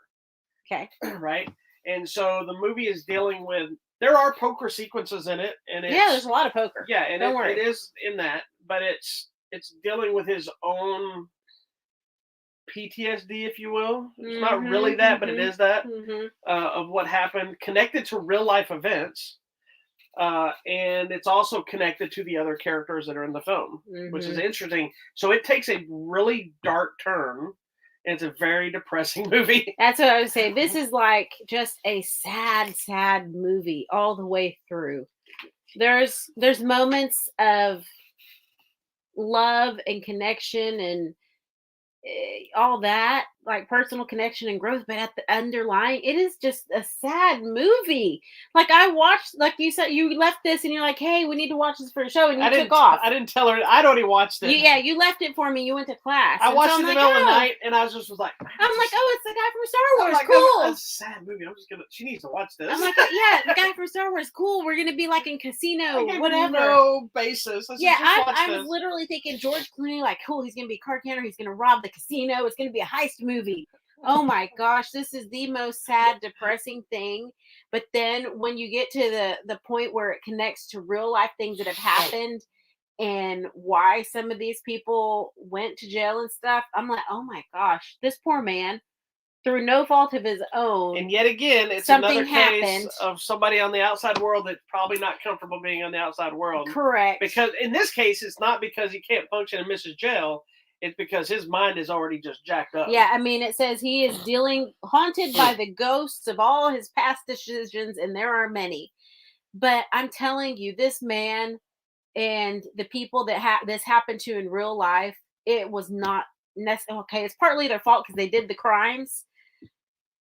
Okay. Right? And so the movie is dealing with, there are poker sequences in it. And there's a lot of poker. Yeah, and it is in that, but it's dealing with his own PTSD, if you will. It's not really that, but it is that, of what happened, connected to real life events. And it's also connected to the other characters that are in the film, which is interesting. So it takes a really dark turn. And it's a very depressing movie. That's what I would say. This is like just a sad, sad movie all the way through. There's moments of love and connection and all that, like personal connection and growth, but at the underlying, it is just a sad movie. Like I watched, like you said, you left this and you're like, hey, we need to watch this for a show, and you took off. I didn't tell her. I'd already watched it. You left it for me. You went to class. I watched it in the middle of the night, and I was like, I'm like, oh, it's the guy from Star Wars. Like, cool. That's a sad movie. She needs to watch this. I'm like, yeah, the guy from Star Wars. Cool. We're gonna be like in Casino, whatever. No basis. I was literally thinking George Clooney, like, cool. He's gonna be a card counter. He's gonna rob the casino. It's gonna be a heist movie. Oh my gosh, this is the most sad, depressing thing. But then when you get to the point where it connects to real life things that have happened and why some of these people went to jail and stuff, I'm like, oh my gosh, this poor man, through no fault of his own. And yet again, it's another case of somebody on the outside world that's probably not comfortable being on the outside world. Correct. Because in this case, it's not because he can't function and misses jail. It's because his mind is already just jacked up. Yeah, I mean, it says he is haunted by the ghosts of all his past decisions, and there are many. But I'm telling you, this man and the people that this happened to in real life, it was not necessarily okay. It's partly their fault because they did the crimes.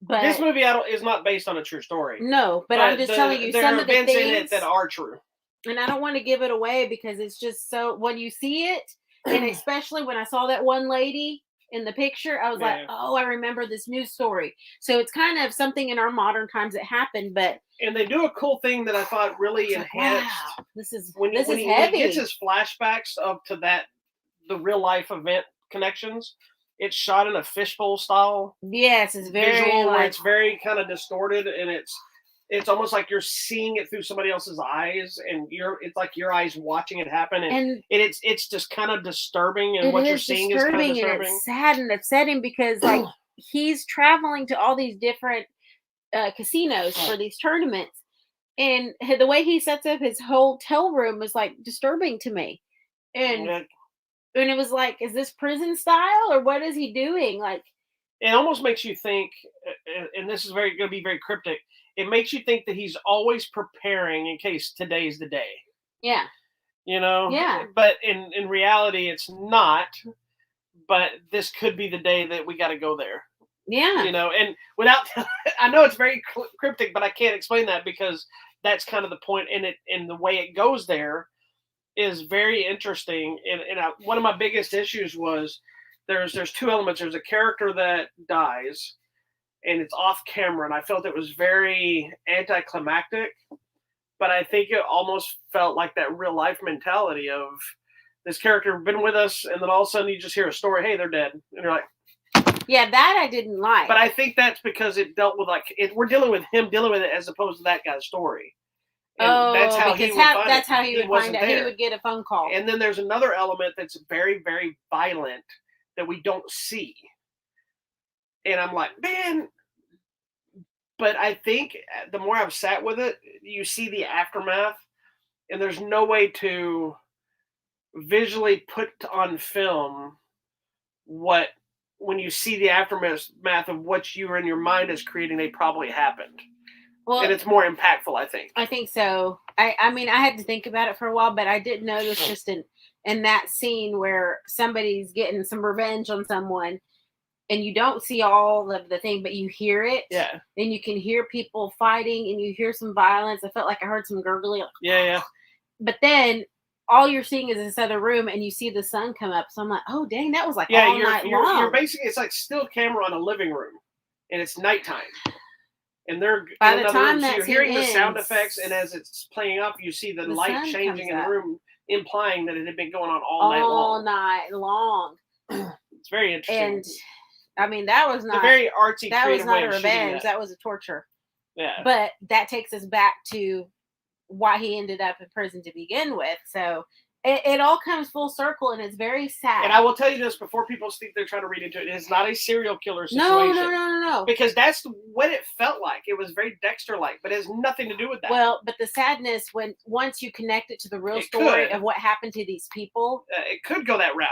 But this movie is not based on a true story. No, but I'm just telling you, some of the things in it that are true. And I don't want to give it away because it's just so, when you see it, and especially when I saw that one lady in the picture, I was like, oh, I remember this news story. So it's kind of something in our modern times that happened, but. And they do a cool thing that I thought really enhanced. Wow, this is heavy. When he gets his flashbacks up to the real life event connections, it's shot in a fishbowl style. Yes, it's very visual, where it's very kind of distorted, and it's almost like you're seeing it through somebody else's eyes, and it's like your eyes watching it happen, and it's just kind of disturbing, and what you're seeing is kind of disturbing. And it's sad and upsetting because like he's traveling to all these different casinos for these tournaments, and the way he sets up his hotel room was like disturbing to me, and it was like, is this prison style or what is he doing? Like, it almost makes you think, and this is going to be very cryptic. It makes you think that he's always preparing in case today's the day. Yeah. You know? Yeah. But in reality, it's not. But this could be the day that we got to go there. Yeah. You know, and without, I know it's very cryptic, but I can't explain that because that's kind of the point in it. And the way it goes there is very interesting. And one of my biggest issues was there's two elements. There's a character that dies, and it's off camera, and I felt it was very anticlimactic, but I think it almost felt like that real life mentality of this character been with us, and then all of a sudden you just hear a story, hey, they're dead, and you're like, yeah, that I didn't like. But I think that's because it dealt with we're dealing with him dealing with it as opposed to that guy's story. And that's how he would find out. He would get a phone call. And then there's another element that's very, very violent that we don't see. And I'm like, man. But I think the more I've sat with it, you see the aftermath, and there's no way to visually put on film what when you see the aftermath of what you in your mind is creating, they probably happened. Well, and it's more impactful, I think. I think so. I mean, I had to think about it for a while, but I did notice just in that scene where somebody's getting some revenge on someone, and you don't see all of the thing, but you hear it. Yeah. And you can hear people fighting, and you hear some violence. I felt like I heard some gurgling. Yeah. But then all you're seeing is this other room, and you see the sun come up. So I'm like, oh dang, that was like all night long. You're basically, it's like still camera on a living room, and it's nighttime. And they're by in the another time room, so that you're hearing the ends, sound effects, and as it's playing up, you see the light changing in the room, implying that it had been going on all night long. It's very interesting. And I mean, that was not a very artsy. That was not a revenge. That was a torture. Yeah. But that takes us back to why he ended up in prison to begin with. So it all comes full circle, and it's very sad. And I will tell you this before people think they're trying to read into it. It's not a serial killer situation. No. Because that's what it felt like. It was very Dexter-like, but it has nothing to do with that. Well, but the sadness, once you connect it to the real story of what happened to these people. It could go that route.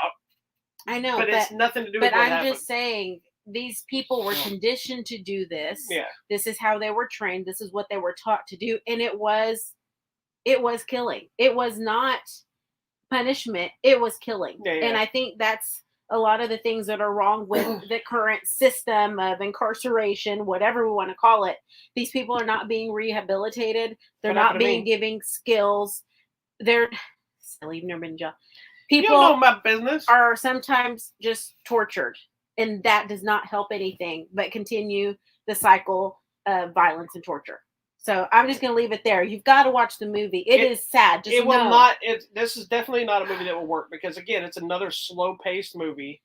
I know. But it's nothing to do with what happened. But I'm just saying, these people were conditioned to do this. Yeah. This is how they were trained. This is what they were taught to do. And it was killing. It was not punishment. It was killing. Yeah. And I think that's a lot of the things that are wrong with the current system of incarceration, whatever we want to call it. These people are not being rehabilitated. They're not being given skills. They're silly. You've never been in jail. People you don't know my business. Are sometimes just tortured, and that does not help anything but continue the cycle of violence and torture. So I'm just going to leave it there. You've got to watch the movie. It is sad. Just it will not. This is definitely not a movie that will work because, again, it's another slow-paced movie.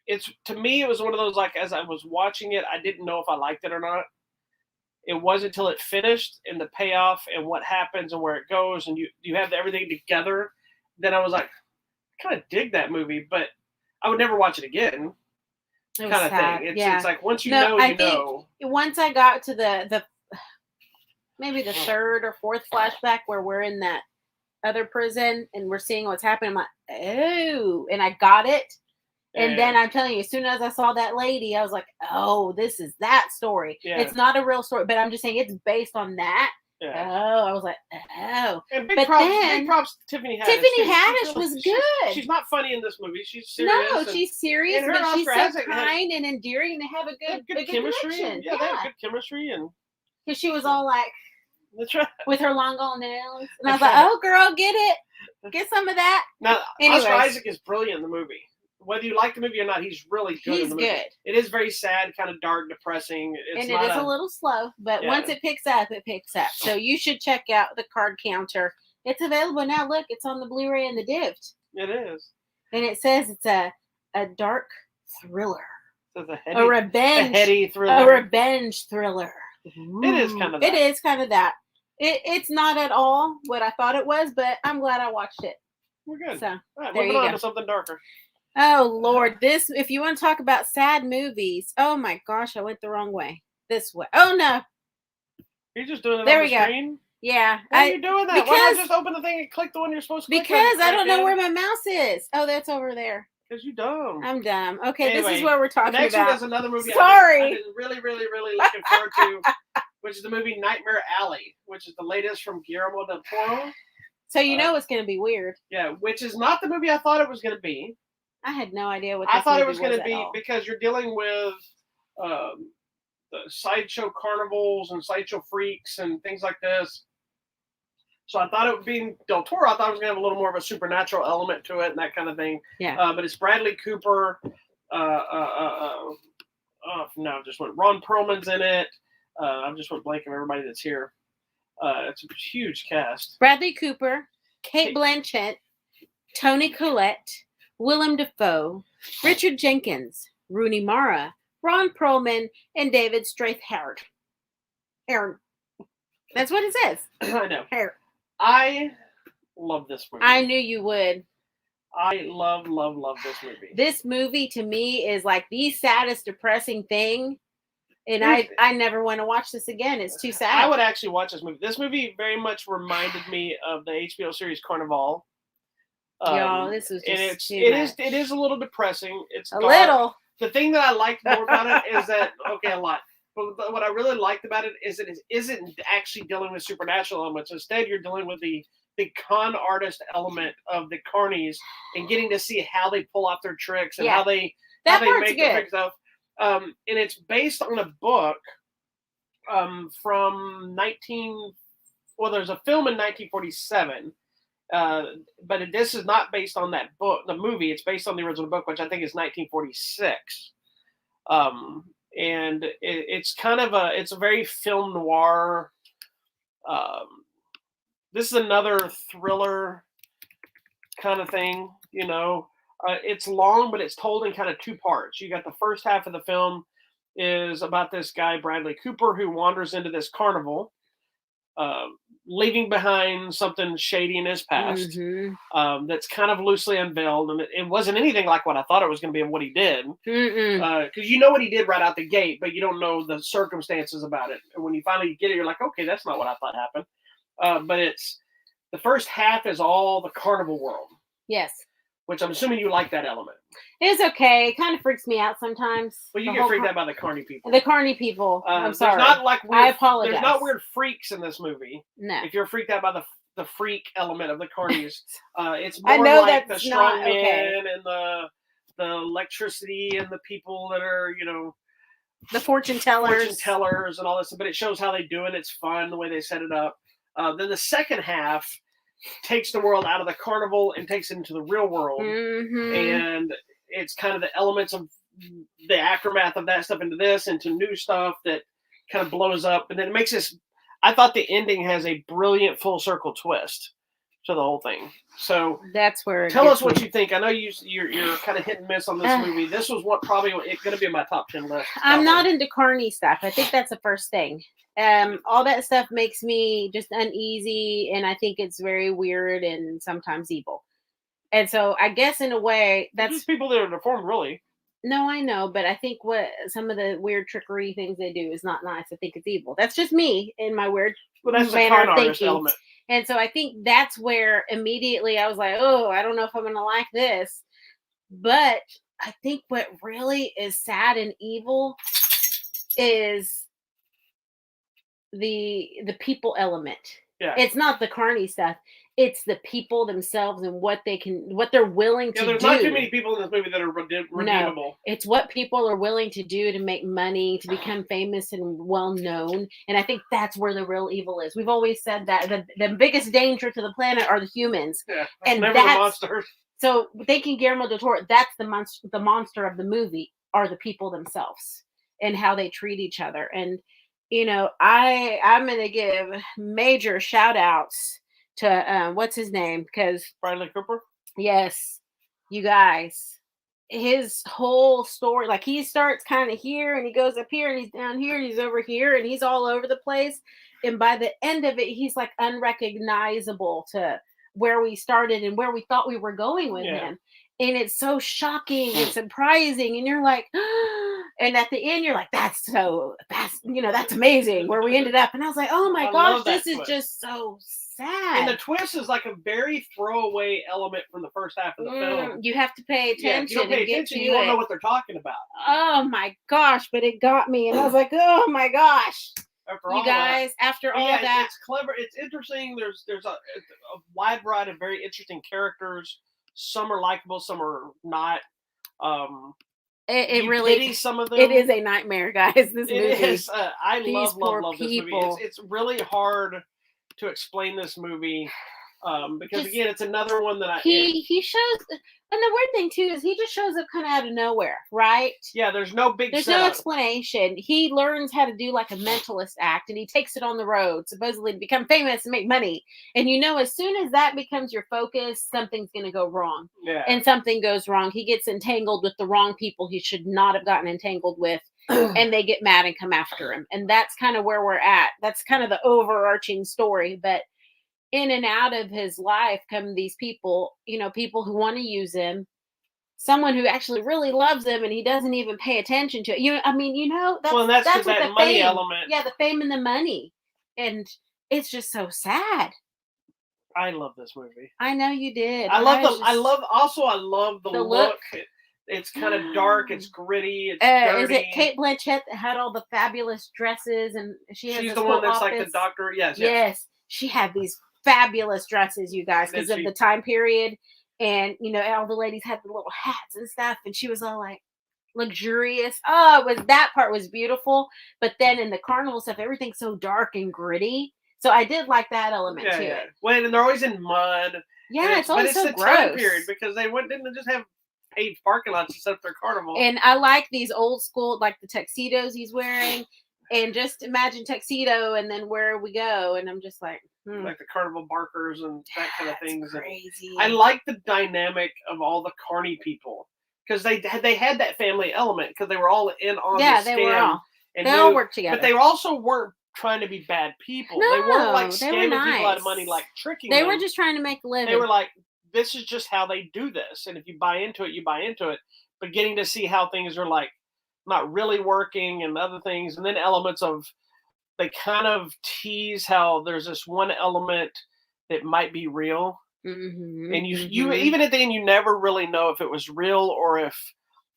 It's to me, it was one of those, like, as I was watching it, I didn't know if I liked it or not. It wasn't until it finished and the payoff and what happens and where it goes and you have everything together. Then I was like, I kind of dig that movie, but I would never watch it again. Kind of thing. It's like once you know, you know. Once I got to the maybe the third or fourth flashback where we're in that other prison and we're seeing what's happening, I'm like, oh, and I got it. And then I'm telling you, as soon as I saw that lady, I was like, oh, this is that story. Yeah. It's not a real story, but I'm just saying it's based on that. Yeah. Oh, I was like, oh. And big props to Tiffany Haddish. Tiffany Haddish was good. She's not funny in this movie. She's serious. No, she's serious, but she's so kind and endearing, and they have a good chemistry. Connection. Yeah, they have good chemistry, and because she was all like, that's right, with her long gone nails, and I was like, oh, girl, get it, get some of that. Now, Oscar Isaac is brilliant in the movie. Whether you like the movie or not, he's really good in the movie. He's good. It is very sad, kind of dark, depressing. It is a little slow, but once it picks up, it picks up. So you should check out the card counter. It's available now. Look, it's on the Blu-ray and the DIVD. It is. And it says it's a dark thriller. So a heady thriller. A revenge thriller. Ooh. It is kind of that. It is kind of that. It's not at all what I thought it was, but I'm glad I watched it. We're good. So, all right, moving on to something darker. Oh, Lord. If you want to talk about sad movies, oh my gosh, I went the wrong way. This way. Oh, no. You're just doing it there on the screen? Yeah. Why are you doing that? Why not just open the thing and click the one you're supposed to click? Because I don't know where my mouse is. Oh, that's over there. Because you're dumb. I'm dumb. Okay, anyway, this is what we're talking about. Next one is another movie Sorry. I've been really, really, really looking forward to, which is the movie Nightmare Alley, which is the latest from Guillermo del Toro. So you know it's going to be weird. Yeah, which is not the movie I thought it was going to be. I had no idea what I thought it was going to be because you're dealing with the sideshow carnivals and sideshow freaks and things like this. So I thought it would be Del Toro. I thought it was going to have a little more of a supernatural element to it and that kind of thing. Yeah. But it's Bradley Cooper. Just went. Ron Perlman's in it. I just went blank of everybody that's here. It's a huge cast. Bradley Cooper, Kate Blanchett, Toni Collette, Willem Dafoe, Richard Jenkins, Rooney Mara, Ron Perlman, and David Strathairn. Aaron. That's what it says. I know. Aaron. I love this movie. I knew you would. I love this movie. This movie to me is like the saddest, depressing thing. And I never want to watch this again. It's too sad. I would actually watch this movie. This movie very much reminded me of the HBO series Carnival. Y'all, this was and just it is a little depressing. It's a dark. little. The thing that I liked more about it is that okay, a lot. But what I really liked about it is that it isn't actually dealing with supernatural elements. Instead, you're dealing with the con artist element of the carnies and getting to see how they pull off their tricks and how they make their stuff. And it's based on a book from there's a film in 1947. But this is not based on that book, the movie. It's based on the original book, which I think is 1946. And it's kind of it's a very film noir. This is another thriller kind of thing, you know. It's long, but it's told in kind of two parts. You got the first half of the film is about this guy, Bradley Cooper, who wanders into this carnival, leaving behind something shady in his past that's kind of loosely unveiled. And it wasn't anything like what I thought it was going to be and what he did. Because you know what he did right out the gate, but you don't know the circumstances about it. And when you finally get it, you're like, okay, that's not what I thought happened. But it's the first half is all the carnival world. Yes. Which I'm assuming you like that element. It's okay. It kind of freaks me out sometimes. Well, you get freaked out by the carny people. The carny people. I'm sorry. Not like weird, I apologize. There's not weird freaks in this movie. No. If you're freaked out by the freak element of the carnies, it's more like the strong men and the electricity and the people that are, you know, the fortune tellers and all this. But it shows how they do it. It's fun the way they set it up. Then the second half takes the world out of the carnival and takes it into the real world, and it's kind of the elements of the aftermath of that stuff into this, into new stuff that kind of blows up, and then it makes this. I thought the ending has a brilliant full circle twist to the whole thing. So that's where. Tell us what you think. I know you're kind of hit and miss on this movie. This was probably going to be in my top 10 list. I'm not into carny stuff. I think that's the first thing. All that stuff makes me just uneasy, and I think it's very weird and sometimes evil. And so I guess in a way that's just people that are deformed, really. No, I know, but I think what some of the weird trickery things they do is not nice. I think it's evil. That's just me in my weird manner of thinking. Element. And so I think that's where immediately I was like, oh, I don't know if I'm going to like this. But I think what really is sad and evil is the people element. Yeah. It's not the carny stuff. It's the people themselves and what they're willing to do. There's not too many people in this movie that are redeemable. No, it's what people are willing to do to make money, to become famous and well known. And I think that's where the real evil is. We've always said that the biggest danger to the planet are the humans. Yeah, and never the monsters. So thinking Guillermo del Toro, that's the monster of the movie are the people themselves and how they treat each other. And you know, I'm going to give major shout outs to what's his name? Because Bradley Cooper. Yes, you guys, his whole story, like he starts kind of here and he goes up here and he's down here and he's over here and he's all over the place. And by the end of it, he's like unrecognizable to where we started and where we thought we were going with him. And it's so shocking and surprising. And you're like, and at the end, you're like, that's amazing where we ended up. And I was like, oh my gosh, this is just so sad. And the twist is like a very throwaway element from the first half of the film. You have to pay attention. Yeah, if you don't pay attention, you won't know what they're talking about. Oh my gosh, but it got me. And I was like, oh my gosh. After all that, it's clever. It's interesting. There's a wide variety of very interesting characters. Some are likable, some are not. It really pity some of them. It is a nightmare, guys. This movie. It is. I love this movie. It's really hard to explain this movie because again, it's another one that he shows. And the weird thing too is he just shows up kind of out of nowhere, right? Yeah, there's no no explanation. He learns how to do like a mentalist act, and he takes it on the road, supposedly to become famous and make money. And you know, as soon as that becomes your focus, something's going to go wrong. Yeah. And something goes wrong. He gets entangled with the wrong people he should not have gotten entangled with, and they get mad and come after him. And that's kind of where we're at. That's kind of the overarching story, but. In and out of his life come these people, people who want to use him, someone who actually really loves him and he doesn't even pay attention to it. That's what the money fame, element. Yeah, the fame and the money. And it's just so sad. I love this movie. I know you did. I love the look. It's kind of dark. It's gritty. It's dirty. Is it Kate Blanchett that had all the fabulous dresses, and she's the one that's like the doctor? Yes. Yes, she had these fabulous dresses, you guys, because of the time period, and all the ladies had the little hats and stuff, and she was all like luxurious. Oh, that part was beautiful. But then in the carnival stuff, everything's so dark and gritty. So I did like that element to it. Well, and they're always in mud. Yeah, it's always so gross. But it's the time period because they didn't just have paved parking lots to set up their carnival. And I like these old school, like the tuxedos he's wearing. And just imagine tuxedo and then where we go. And I'm just like, like the carnival barkers and that kind of things. Crazy. I like the dynamic of all the carny people because they had that family element because they were all in on the scam. They all worked together. But they also weren't trying to be bad people. No, they weren't like scamming people out of money, like tricking them. They were just trying to make a living. They were like, this is just how they do this. And if you buy into it, you buy into it. But getting to see how things are like not really working and other things. And then elements of, they kind of tease how there's this one element that might be real. Mm-hmm, and you even at the end, you never really know if it was real or if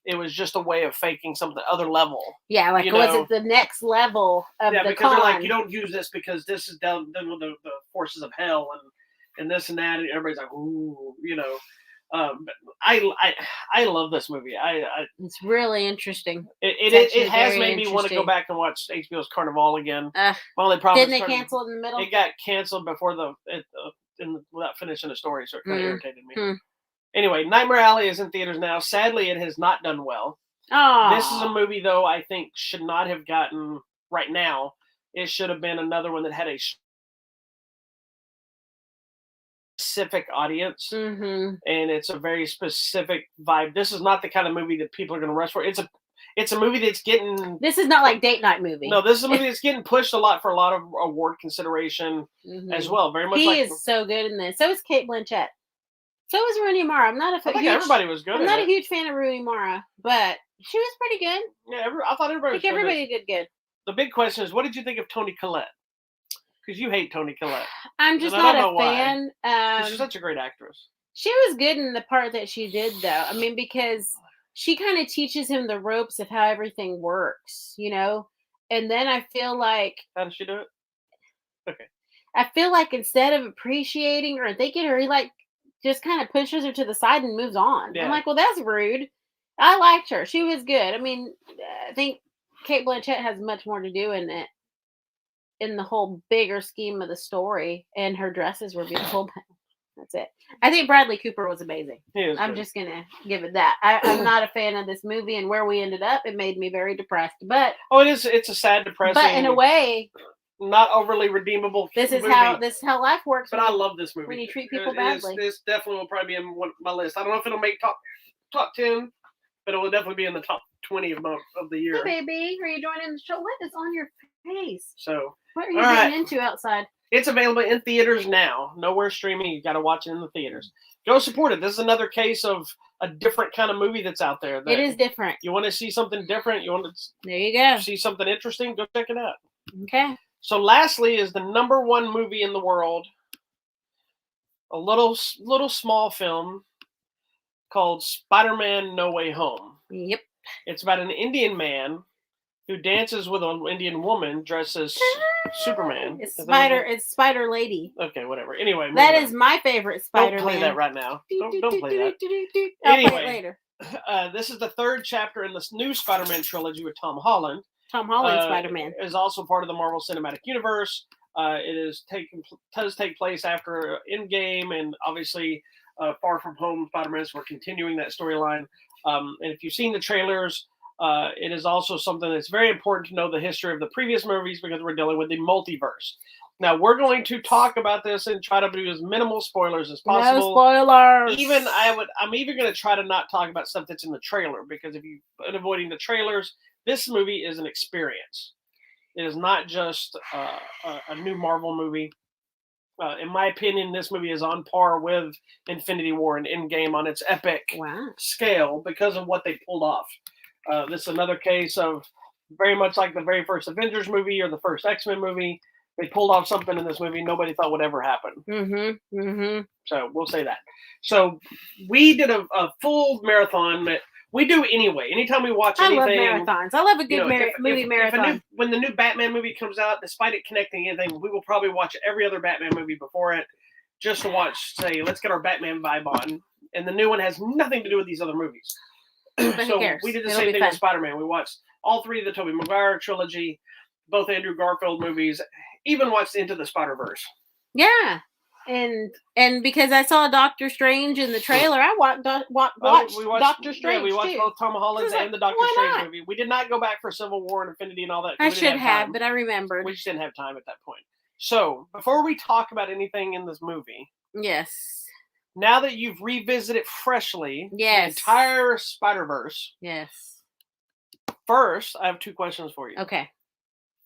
it was just a way of faking something other level. Yeah, like was it the next level of the because they're like, you don't use this because this is done with the forces of hell and this and that, and everybody's like, ooh, I love this movie. It's really interesting. It has made me want to go back and watch HBO's Carnival again. My only problem didn't they cancel it in the middle? It got canceled before without finishing the story, so it kind of irritated me. Anyway, Nightmare Alley is in theaters now. Sadly, it has not done well. This is a movie, though, I think should not have gotten right now. It should have been another one that had a specific audience, and it's a very specific vibe. This is not the kind of movie that people are going to rush for. It's a movie that's getting. This is not like date night movie. No, this is a movie that's getting pushed a lot for a lot of award consideration as well. Very much. He is so good in this. So is Kate Blanchett. So was Rooney Mara. I'm not a fan. Everybody was good. I'm not a huge fan of Rooney Mara, but she was pretty good. Yeah, I thought everybody did good. The big question is, what did you think of Toni Collette? Because you hate Toni Collette. I'm just not a fan. She's such a great actress. She was good in the part that she did, though. I mean, because she kind of teaches him the ropes of how everything works, And then I feel like... How does she do it? Okay. I feel like instead of appreciating her and thanking her, he just kind of pushes her to the side and moves on. Yeah. I'm like, well, that's rude. I liked her. She was good. I mean, I think Kate Blanchett has much more to do in it, in the whole bigger scheme of the story, and her dresses were beautiful. That's it. I think Bradley Cooper was amazing. I'm just going to give it that. I'm not a fan of this movie, and where we ended up, it made me very depressed. But it's a sad, depressing. But in a way, not overly redeemable. This is how life works. But I love this movie. When you treat people badly, this definitely will probably be in my list. I don't know if it'll make top 10, but it will definitely be in the top 20 of the year. Hey, baby, are you joining the show? What is on your face? So what are you getting into outside? It's available in theaters now. Nowhere streaming. You got to watch it in the theaters. Go support it. This is another case of a different kind of movie that's out there. It is different. You want to see something different? You want to there you go. See something interesting? Go check it out. Okay. So lastly is the #1 movie in the world. A little small film called Spider-Man: No Way Home. Yep. It's about an Indian man who dances with an Indian woman dressed as Superman. It's Spider Lady. Okay, whatever. Anyway, that is my favorite Spider-Man. Don't play that right now. Don't play that. I'll play it later. This is the third chapter in this new Spider-Man trilogy with Tom Holland. Tom Holland Spider-Man is also part of the Marvel Cinematic Universe. It does take place after Endgame and obviously Far From Home Spider-Man. So we're continuing that storyline. And if you've seen the trailers, it is also something that's very important to know the history of the previous movies because we're dealing with the multiverse. Now we're going to talk about this and try to do as minimal spoilers as possible. No spoilers. I'm even going to try to not talk about stuff that's in the trailer because if you've been avoiding the trailers, this movie is an experience. It is not just a new Marvel movie. In my opinion, this movie is on par with Infinity War and Endgame on its epic scale because of what they pulled off. This is another case of very much like the very first Avengers movie or the first X-Men movie. They pulled off something in this movie nobody thought would ever happen. Mm-hmm. Mm-hmm. So we'll say that. So we did a full marathon that we do anyway. Anytime we watch anything, I love marathons. I love a good movie marathon. When the new Batman movie comes out, despite it connecting anything, we will probably watch every other Batman movie before it, just to watch. Say, let's get our Batman vibe on. And the new one has nothing to do with these other movies. But So who cares? we did the It'll same be thing fun. with Spider-Man. We watched all three of the Tobey Maguire trilogy, both Andrew Garfield movies, even watched Into the Spider-Verse. Yeah. And because I saw Doctor Strange in the trailer, I watched Doctor Strange. Yeah, we watched too. both Tom Holland's Like, and the Doctor why Strange not? movie. We did not go back for Civil War and Infinity and all that. I should have, but I remembered. We just didn't have time at that point. So, before we talk about anything in this movie, Yes. now that you've revisited freshly Yes. the entire Spider-Verse, Yes. first, I have two questions for you. Okay.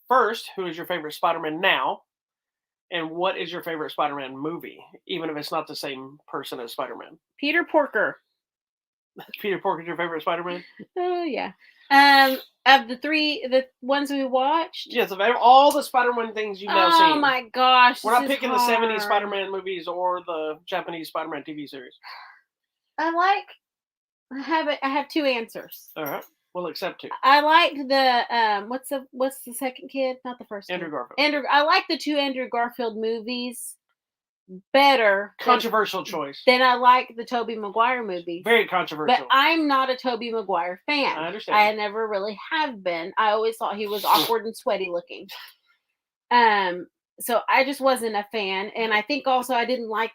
First, who is your favorite Spider-Man now? And what is your favorite Spider-Man movie, even if it's not the same person as Spider-Man? Peter Porker. Peter Porker's your favorite Spider-Man? Oh yeah. Of the ones we watched. Yes, of all the Spider-Man things you've now seen. Oh my gosh. We're not picking the 70s Spider-Man movies or the Japanese Spider-Man TV series. I have two answers. All right. We'll accept two. I liked the what's the second kid? Not the first. Andrew Garfield. I like the two Andrew Garfield movies better. Controversial choice. Then I like the Tobey Maguire movies. Very controversial. But I'm not a Tobey Maguire fan. I understand. I never really have been. I always thought he was awkward and sweaty looking. So I just wasn't a fan, and I think also I didn't like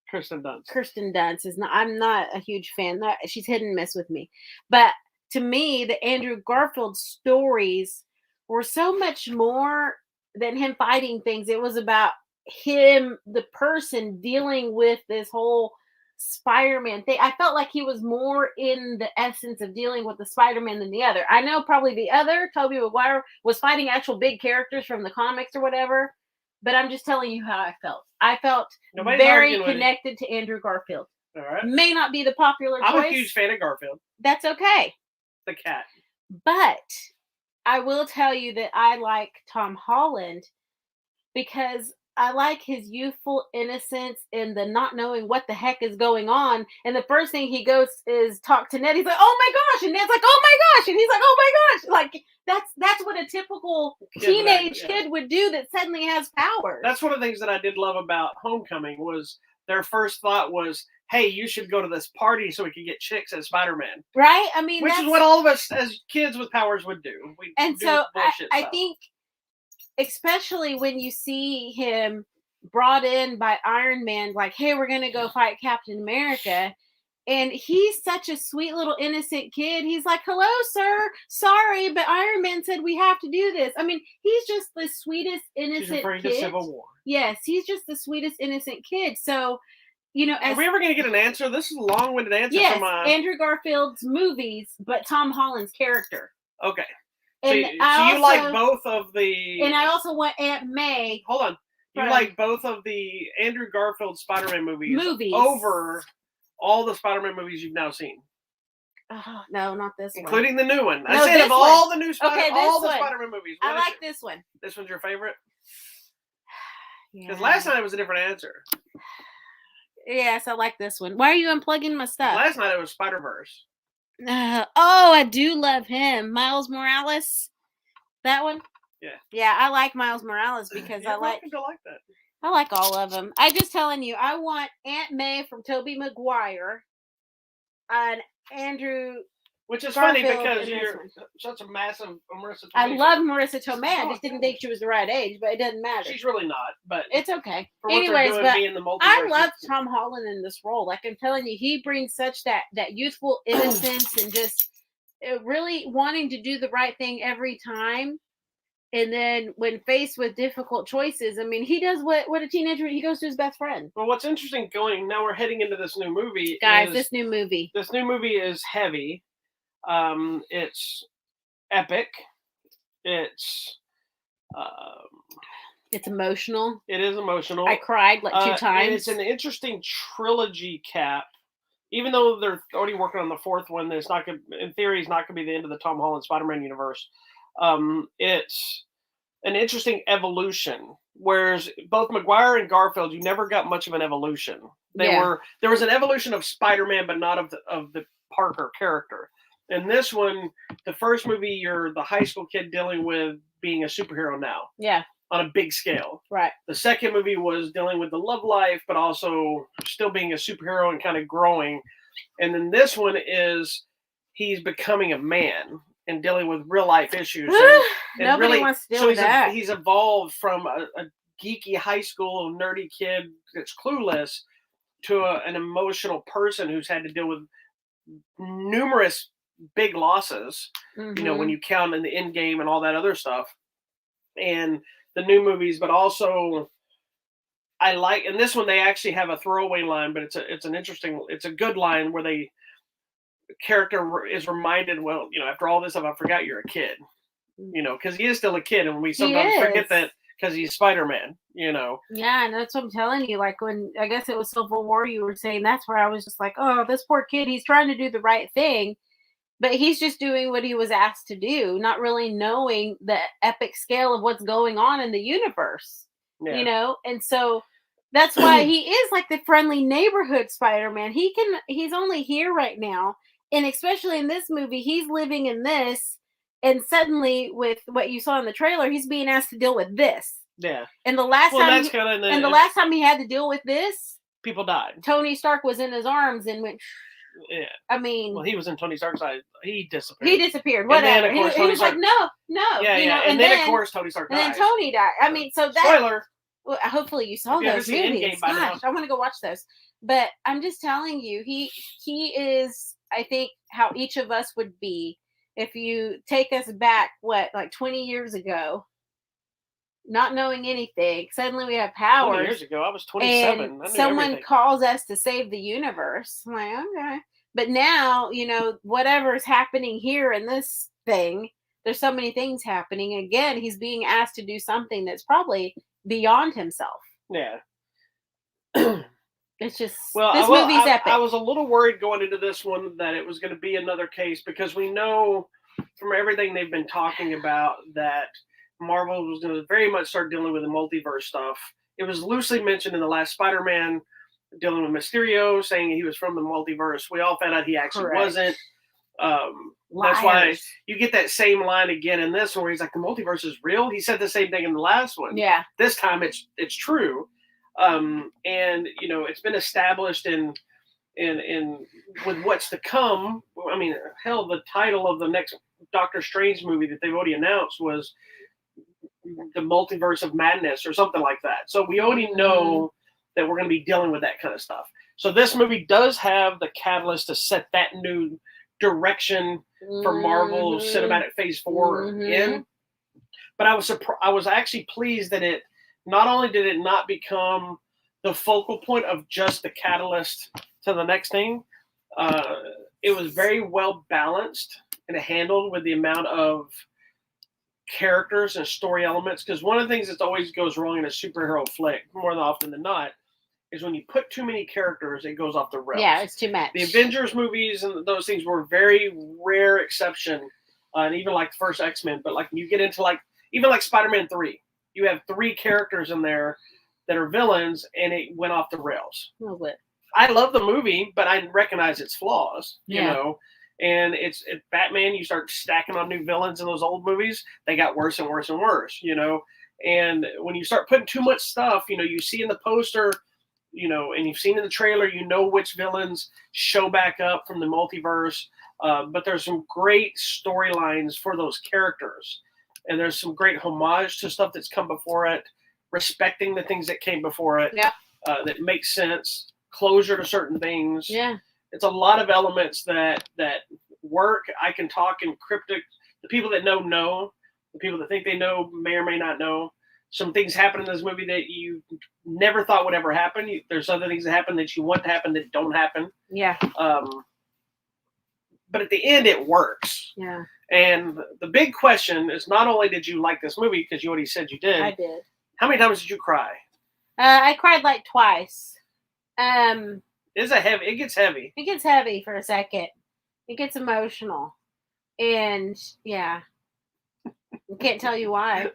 Kirsten Dunst. Kirsten Dunst is not. I'm not a huge fan. She's hit and miss with me. But to me, the Andrew Garfield stories were so much more than him fighting things. It was about him, the person, dealing with this whole Spider-Man thing. I felt like he was more in the essence of dealing with the Spider-Man than the other. I know probably the other, Tobey Maguire, was fighting actual big characters from the comics or whatever. But I'm just telling you how I felt. I felt very connected to Andrew Garfield. All right. May not be the popular choice. I'm a huge fan of Garfield. That's okay. The cat. But I will tell you that I like Tom Holland because I like his youthful innocence and the not knowing what the heck is going on. And the first thing he goes is talk to Ned. He's like, "Oh my gosh!" And Ned's like, "Oh my gosh!" And he's like, "Oh my gosh!" Like that's what a typical teenage kid would do that suddenly has powers. That's one of the things that I did love about Homecoming was their first thought was, "Hey, you should go to this party so we can get chicks as Spider-Man." Right? I mean, which is what all of us as kids with powers would do. I think, especially when you see him brought in by Iron Man, like, "Hey, we're gonna go fight Captain America," and he's such a sweet little innocent kid. He's like, "Hello, sir. Sorry, but Iron Man said we have to do this." I mean, he's just the sweetest innocent He's referring kid. to Civil War. Yes, he's just the sweetest innocent kid. So, you know, are we ever going to get an answer? This is a long-winded answer. Yes, from Andrew Garfield's movies, but Tom Holland's character. Okay. And so you like both of the... And I also want Aunt May. Hold on. You like both of the Andrew Garfield Spider-Man movies over all the Spider-Man movies you've now seen? Oh, no, not this one. Including the new one. I said of all the new Spider-Man movies. I like this one. This one's your favorite? Because Yeah. last night it was a different answer. Yes, I like this one. Why are you unplugging my stuff? Last night it was Spider-Verse. I do love him. Miles Morales. That one? Yeah. Yeah, I like Miles Morales because I like that. I like all of them. I'm just telling you, I want Aunt May from Tobey Maguire and Andrew. Which is funny because you're such a massive Marissa Tomei. I love Marissa Tomei. I just didn't think she was the right age, but it doesn't matter. She's really not, but it's okay. Anyways, but I love Tom Holland in this role. Like I'm telling you, he brings such that youthful innocence and just really wanting to do the right thing every time. And then when faced with difficult choices, I mean, he does what a teenager, he goes to his best friend. Well, what's interesting now we're heading into this new movie. Guys, this new movie is heavy. It's epic. It's emotional. It is emotional. I cried like 2 times. And it's an interesting trilogy cap. Even though they're already working on the 4th one, in theory, it's not going to be the end of the Tom Holland Spider-Man universe. It's an interesting evolution. Whereas both Maguire and Garfield, you never got much of an evolution. There was an evolution of Spider-Man, but not of the Parker character. In this one, the first movie, you're the high school kid dealing with being a superhero now. Yeah. On a big scale. Right. The second movie was dealing with the love life, but also still being a superhero and kind of growing. And then this one is he's becoming a man and dealing with real life issues. And Nobody really, wants to deal with that. He's evolved from a geeky high school nerdy kid that's clueless to an emotional person who's had to deal with numerous big losses, when you count in the end game and all that other stuff. And the new movies, but also I like, and this one they actually have a throwaway line, but it's a good line where the character is reminded, well, after all this stuff, I forgot you're a kid, because he is still a kid, and we sometimes forget that because he's Spider-Man, Yeah, and that's what I'm telling you. Like when I guess it was Civil War, you were saying that's where I was just like, oh, this poor kid, he's trying to do the right thing. But he's just doing what he was asked to do, not really knowing the epic scale of what's going on in the universe, And so that's why he is like the friendly neighborhood Spider-Man. He's only here right now. And especially in this movie, he's living in this. And suddenly with what you saw in the trailer, he's being asked to deal with this. Yeah. And the last time he had to deal with this, people died. Tony Stark was in his arms and went... Yeah. I mean... Well, he was in Tony Stark's side. He disappeared. Whatever. And then, he was like, no. Yeah. And then, of course, Tony Stark died. And then Tony died. I mean, so that... Spoiler! Well, hopefully you saw those movies. Gosh, I want to go watch those. But I'm just telling you, he is, I think, how each of us would be if you take us back, 20 years ago, not knowing anything. Suddenly we have powers. 20 years ago, I was 27. And someone calls us to save the universe. I'm like, okay. But now, whatever's happening here in this thing, there's so many things happening. Again, he's being asked to do something that's probably beyond himself. Yeah. It's just, this movie's epic. I was a little worried going into this one that it was going to be another case because we know from everything they've been talking about that Marvel was going to very much start dealing with the multiverse stuff. It was loosely mentioned in the last Spider-Man, dealing with Mysterio, saying he was from the multiverse. We all found out he actually wasn't. That's why you get that same line again in this one where he's like, the multiverse is real. He said the same thing in the last one. Yeah. This time it's true. And it's been established in with what's to come. I mean, hell, the title of the next Doctor Strange movie that they've already announced was the Multiverse of Madness or something like that. So we already know that we're going to be dealing with that kind of stuff. So this movie does have the catalyst to set that new direction for Marvel Cinematic Phase 4 in. But I was actually pleased that it not only did it not become the focal point of just the catalyst to the next thing, it was very well balanced and handled with the amount of characters and story elements. Because one of the things that always goes wrong in a superhero flick, more often than not, is when you put too many characters, it goes off the rails. Yeah, it's too much. The Avengers movies and those things were a very rare exception, and even like the first X-Men. But like you get into even like Spider-Man 3, you have 3 characters in there that are villains, and it went off the rails. A little bit. I love the movie, but I recognize its flaws, you know. And it's Batman, you start stacking on new villains in those old movies, they got worse and worse and worse, And when you start putting too much stuff, you see in the poster, and you've seen in the trailer, which villains show back up from the multiverse. But there's some great storylines for those characters. And there's some great homage to stuff that's come before it, respecting the things that came before it, that makes sense, closure to certain things. Yeah. It's a lot of elements that work. I can talk in cryptic. The people that know. The people that think they know may or may not know. Some things happen in this movie that you never thought would ever happen. There's other things that happen that you want to happen that don't happen. Yeah. But at the end, it works. Yeah. And the big question is not only did you like this movie, because you already said you did. I did. How many times did you cry? I cried like twice. It gets heavy. It gets heavy for a second. It gets emotional. And, yeah. I can't tell you why.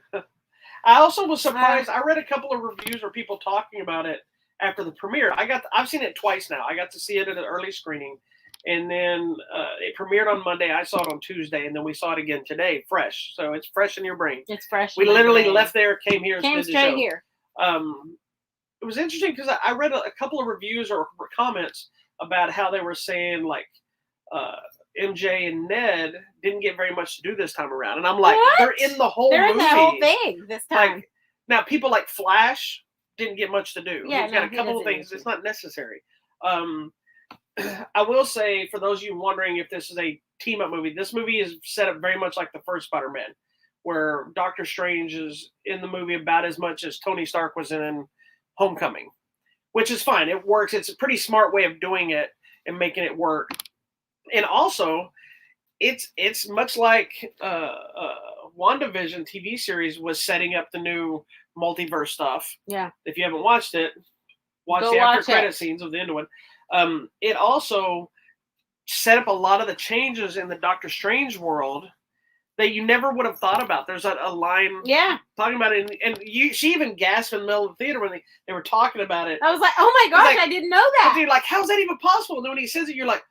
I also was surprised. I read a couple of reviews or people talking about it after the premiere. I've seen it twice now. I got to see it at an early screening, and then it premiered on Monday. I saw it on Tuesday, and then we saw it again today, fresh. So it's fresh in your brain. It's fresh. We literally left there, came here, came and did the straight show. here. It was interesting because I read a couple of reviews or comments about how they were saying like MJ and Ned didn't get very much to do this time around, and I'm like, What? they're in the whole They're movie. in the whole thing this time. Like, now, people like Flash didn't get much to do. Yeah, He's got a he couple of doesn't things. need It's to. not necessary. I will say, for those of you wondering if this is a team-up movie, this movie is set up very much like the first Spider-Man, where Doctor Strange is in the movie about as much as Tony Stark was in Homecoming, which is fine. It works. It's a pretty smart way of doing it and making it work. And also, it's much like WandaVision TV series was setting up the new multiverse stuff. Yeah. If you haven't watched it, watch Go the after watch credit it. scenes of the end one. It also set up a lot of the changes in the Doctor Strange world that you never would have thought about. There's a line talking about it, and she even gasped in the middle of the theater when they were talking about it. I was like, oh my gosh, like, I didn't know that. But you're like, how's that even possible? And then when he says it, you're like,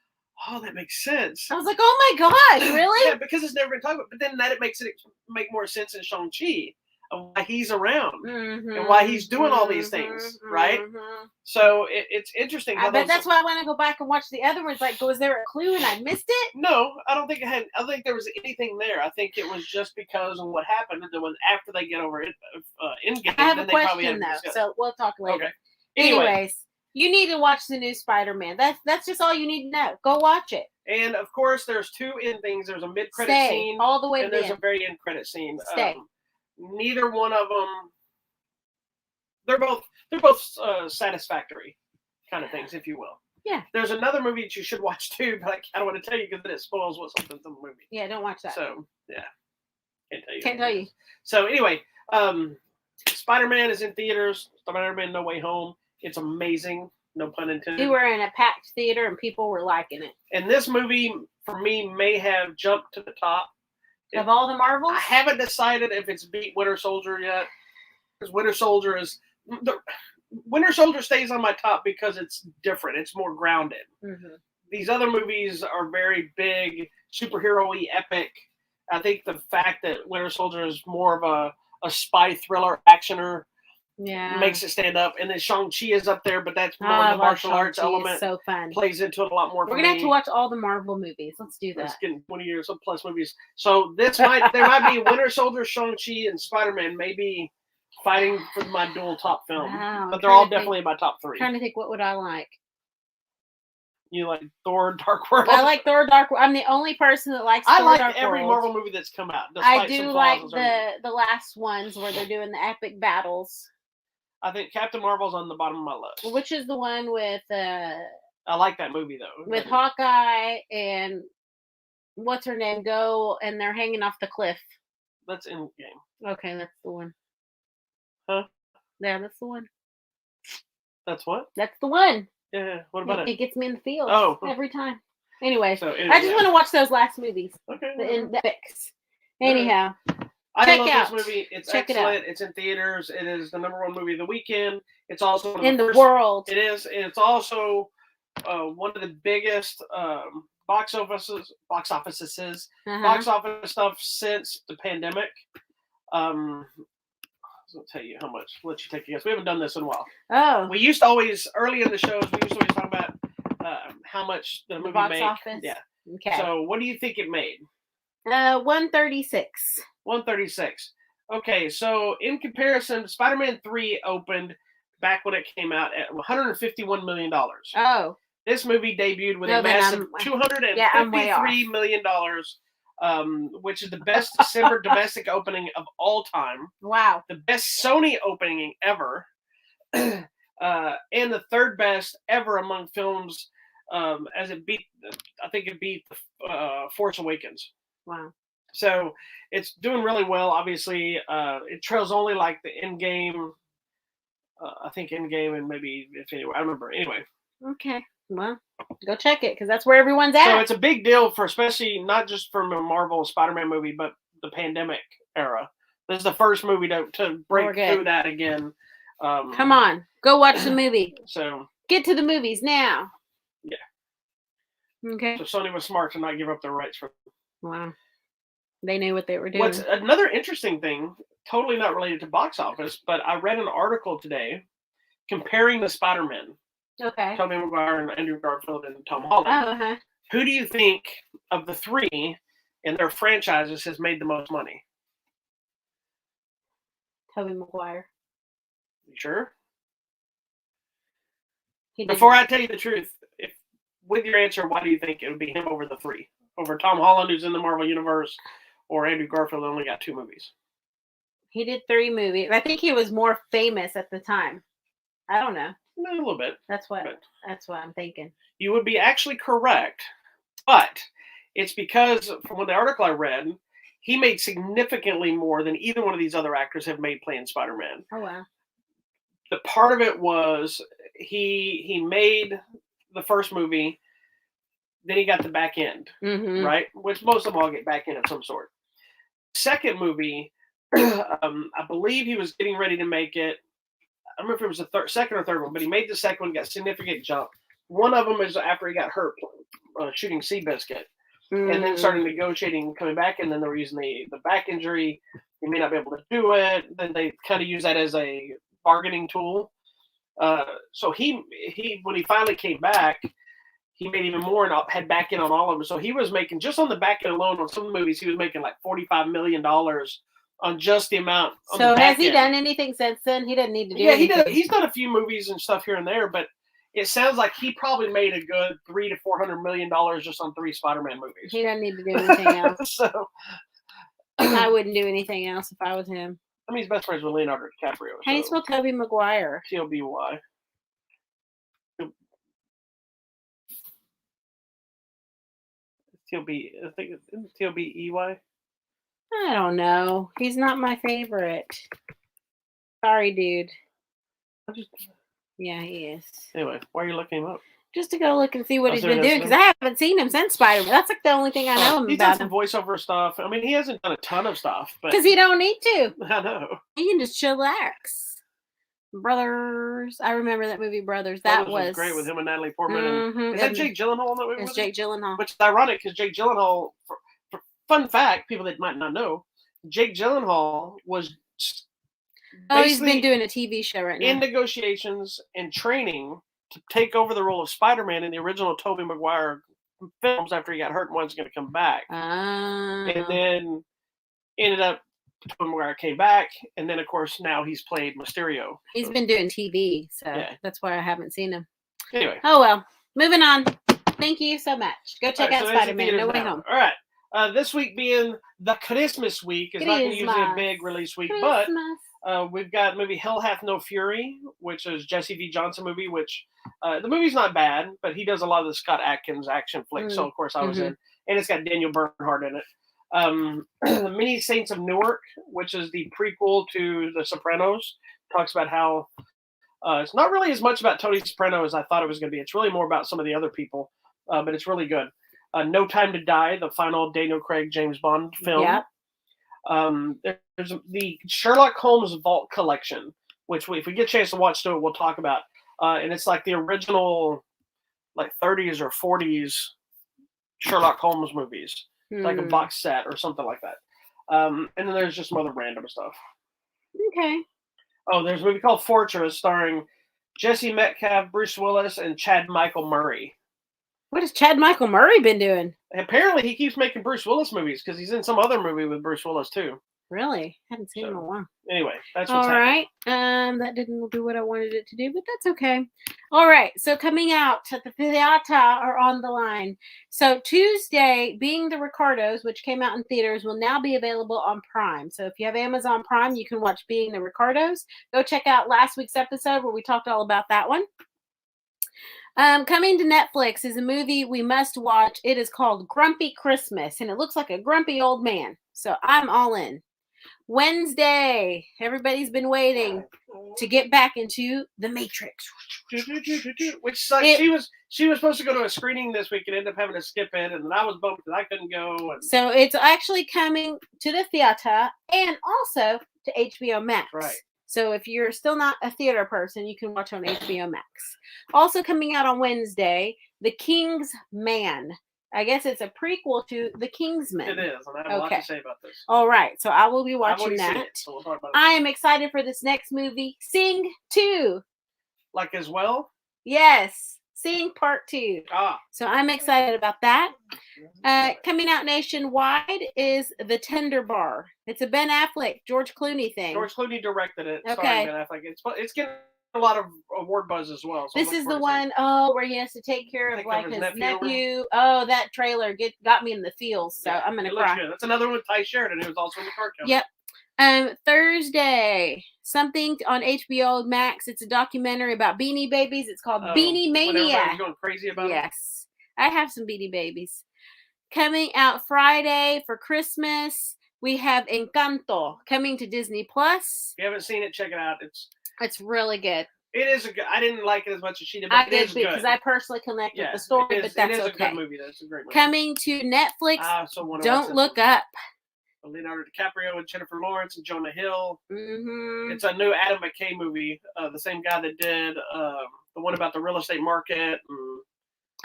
oh, that makes sense. I was like, oh my gosh, really? Yeah, because it's never been talked about. But then it makes it make more sense in Shang-Chi of why he's around and why he's doing all these things, right? So it's interesting. I bet that's why I want to go back and watch the other ones. Like, was there a clue and I missed it? No, I don't think it had. I don't think there was anything there. I think it was just because of what happened. And then after they get over Endgame, I have then a question they though, so we'll talk later. Okay. Anyway. Anyways, you need to watch the new Spider-Man. That's just all you need to know. Go watch it. And of course, there's two end things. There's a mid-credit scene all the way and to there's a very end credit scene. Stay. Neither one of them. They're both satisfactory kind of things, if you will. Yeah. There's another movie that you should watch too, but I don't want to tell you because then it spoils what something's in the movie. Yeah, don't watch that. So yeah, Can't tell you. So anyway, Spider-Man is in theaters. Spider-Man: No Way Home. It's amazing. No pun intended. We were in a packed theater and people were liking it. And this movie, for me, may have jumped to the top. Of all the Marvels? I haven't decided if it's beat Winter Soldier yet. Because Winter Soldier stays on my top because it's different. It's more grounded. Mm-hmm. These other movies are very big, superhero-y, epic. I think the fact that Winter Soldier is more of a spy thriller actioner makes it stand up. And then Shang-Chi is up there, but that's more the martial arts element. So fun. Plays into it a lot more. We're gonna have to watch all the Marvel movies. Let's do that. Let's get 20 years plus movies. So there might be Winter Soldier, Shang-Chi, and Spider-Man maybe fighting for my dual top film. Wow, but they're all definitely in my top three. I'm trying to think, what would I like? You like Thor: Dark World? I like Thor: Dark World. I'm the only person that likes Thor: Dark World. I like every Marvel movie that's come out. I do like the last ones where they're doing the epic battles. I think Captain Marvel's on the bottom of my list. Which is the one with I like that movie though. With Hawkeye and what's her name go and they're hanging off the cliff. That's Endgame. Okay, that's the one. Huh? Yeah, that's the one. That's what? That's the one. Yeah. What about it? It gets me in the field. Every time. Anyway, I just want to watch those last movies. Okay. The epics. Anyhow. I love this movie. It's excellent. It's in theaters. It is the #1 movie of the weekend. It's also in the world. It is. And it's also one of the biggest box office stuff since the pandemic. I was going to tell you how much. Let you take a guess. We haven't done this in a while. Oh. We used to always, early in the shows, we used to always talk about how much the movie box made. Office? Yeah. Okay. So what do you think it made? 136. 136. Okay, so in comparison, Spider-Man 3 opened back when it came out at $151 million. Oh. This movie debuted with a massive $253 million, which is the best December domestic opening of all time. Wow. The best Sony opening ever. And the third best ever among films, as it beat, I think it beat Force Awakens. Wow. So it's doing really well. Obviously, it trails only like the Endgame. I think Endgame and maybe Infinity War. I remember. Anyway. Okay. Well, go check it because that's where everyone's at. So it's a big deal for, especially not just from a Marvel Spider-Man movie, but the pandemic era. This is the first movie to We're break good. through that again. Come on, go watch the movie. So Get to the movies now. Yeah. Okay. So Sony was smart to not give up their rights for. Wow. They knew what they were doing. What's another interesting thing, totally not related to box office, but I read an article today comparing the Spider-Man, Okay. Tobey Maguire and Andrew Garfield and Tom Holland. Oh, uh-huh. Who do you think of the three in their franchises has made the most money? Tobey Maguire. You sure? He Before didn't- I tell you the truth, with your answer, why do you think it would be him over the three? Over Tom Holland, who's in the Marvel Universe, or Andrew Garfield, who only got 2 movies? He did 3 movies. I think he was more famous at the time. I don't know. A little bit. That's what But I'm thinking. you would be actually correct, but it's because from the article I read, he made significantly more than either one of these other actors have made playing Spider-Man. Oh wow. The part of it was he made the first movie, then he got the back end, Mm-hmm. right? Which most of them all get back end of some sort. Second movie, I believe he was getting ready to make it. I don't remember if it was the second or third one, but he made the second one, got a significant jump. One of them is after he got hurt shooting Seabiscuit, and then started negotiating coming back, and then they were using the back injury. He may not be able to do it. Then they kind of use that as a bargaining tool. So he when he finally came back, he made even more and had back in on all of them. So he was making, just on the back end alone on some movies, he was making like $45 million on just the amount. So has he done anything since then? He doesn't need to do anything. He's done a few movies and stuff here and there, but it sounds like he probably made a good $300 to $400 million just on 3 Spider-Man movies. He doesn't need to do anything else. So I wouldn't do anything else if I was him. I mean, he's best friends with Leonardo DiCaprio. How do you spell Tobey Maguire? T-O-B-Y. T-O-B, I think it's T-O-B-E-Y. I don't know. He's not my favorite. Sorry, dude. Yeah, he is. Anyway, why are you looking him up? Just to go look and see what he's so been that's doing, because I haven't seen him since Spider-Man. That's like the only thing I know him He's done about some him. voiceover stuff. I mean, he hasn't done a ton of stuff, but Because he don't need to. I know. He can just chillax. Brothers. I remember that movie, Brothers. That Brothers was great with him and Natalie Portman. Mhm. Is that Jake Gyllenhaal in that movie? It's Jake Gyllenhaal. Which is ironic because Jake Gyllenhaal, for fun fact, people that might not know, Jake Gyllenhaal was He's been doing a TV show right now. in negotiations and training to take over the role of Spider-Man in the original Tobey Maguire films after he got hurt and wasn't going to come back. And then ended up, Tobey Maguire came back, and then, of course, now he's played Mysterio. He's been doing TV, so that's why I haven't seen him. Anyway. Oh, well. Moving on. Thank you so much. Go check out so Spider-Man. No Way Home. All right. This week being the Christmas week is not usually a big release week, but we've got movie Hell Hath No Fury, which is Jesse V. Johnson movie, which the movie's not bad, but he does a lot of the Scott Adkins action flicks, so of course I was in. And it's got Daniel Bernhardt in it. The Many Saints of Newark, which is the prequel to The Sopranos, talks about how it's not really as much about Tony Soprano as I thought it was going to be. It's really more about some of the other people, but it's really good. No Time to Die, the final Daniel Craig James Bond film. Yeah. There's the Sherlock Holmes Vault Collection, which if we get a chance to watch through it, we'll talk about. And it's like the original, like 30s or 40s Sherlock Holmes movies, like a box set or something like that. And then there's just some other random stuff. Okay. Oh, there's a movie called Fortress starring Jesse Metcalfe, Bruce Willis, and Chad Michael Murray. What has Chad Michael Murray been doing? Apparently, he keeps making Bruce Willis movies because he's in some other movie with Bruce Willis too. Really? Haven't seen him in a while. Anyway, that's what's happening. That didn't do what I wanted it to do, but that's okay. All right. So coming out at the theater are on the line. So Tuesday, Being the Ricardos, which came out in theaters, will now be available on Prime. So if you have Amazon Prime, you can watch Being the Ricardos. Go check out last week's episode where we talked all about that one. Coming to Netflix is a movie we must watch. It is called Grumpy Christmas, and it looks like a grumpy old man. So I'm all in. Wednesday. Everybody's been waiting to get back into the Matrix. Which sucks. She was supposed to go to a screening this week and ended up having to skip it, and then I was bummed that I couldn't go. And So it's actually coming to the theater and also to HBO Max. Right. So if you're still not a theater person, you can watch on HBO Max. Also coming out on Wednesday, The King's Man. I guess it's a prequel to The Kingsman. It is, and I have a lot to say about this. All right, so I will be I've watching already seen that. it, so we'll talk about it. I am excited for this next movie, Sing 2. Like as well? Yes, Sing Part 2. Ah. So I'm excited about that. Coming out nationwide is The Tender Bar. It's a Ben Affleck, George Clooney thing. George Clooney directed it. Okay. Starring Ben Affleck. It's getting a lot of award buzz as well. So This is the one, where he has to take care of like his nephew. Oh, that trailer got me in the feels. So I'm gonna cry. Good. That's another one with Ty Sheridan, who was also in the car count. Yep. Thursday, something on HBO Max. It's a documentary about Beanie Babies. It's called Beanie Mania. Going crazy about it. Yes, I have some Beanie Babies. Coming out Friday for Christmas, we have Encanto coming to Disney Plus. If you haven't seen it, check it out. It's really good. It is a good. I didn't like it as much as she did, but I did because I personally connect with the story, but that's it is okay. a good movie. That's a great movie. Coming to Netflix. Don't Look Up. Leonardo DiCaprio and Jennifer Lawrence and Jonah Hill. Mm-hmm. It's a new Adam McKay movie. The same guy that did the one about the real estate market.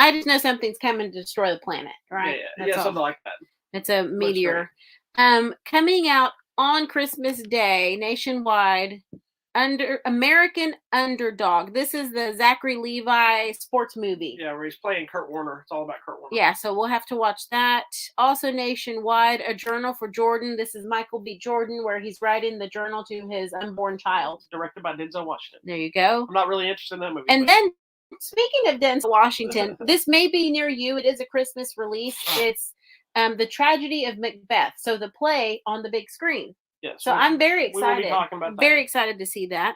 I just know something's coming to destroy the planet, right? Yeah, something like that. It's a meteor. Coming out on Christmas Day nationwide. American Underdog. This is the Zachary Levi sports movie. Yeah, where he's playing Kurt Warner. It's all about Kurt Warner. Yeah, so we'll have to watch that. Also nationwide, A Journal for Jordan. This is Michael B. Jordan, where he's writing the journal to his unborn child. Directed by Denzel Washington. There you go. I'm not really interested in that movie. And then, speaking of Denzel Washington, this may be near you. It is a Christmas release. It's The Tragedy of Macbeth. So the play on the big screen. Yes, so I'm very excited. We will be talking about that. Very excited to see that.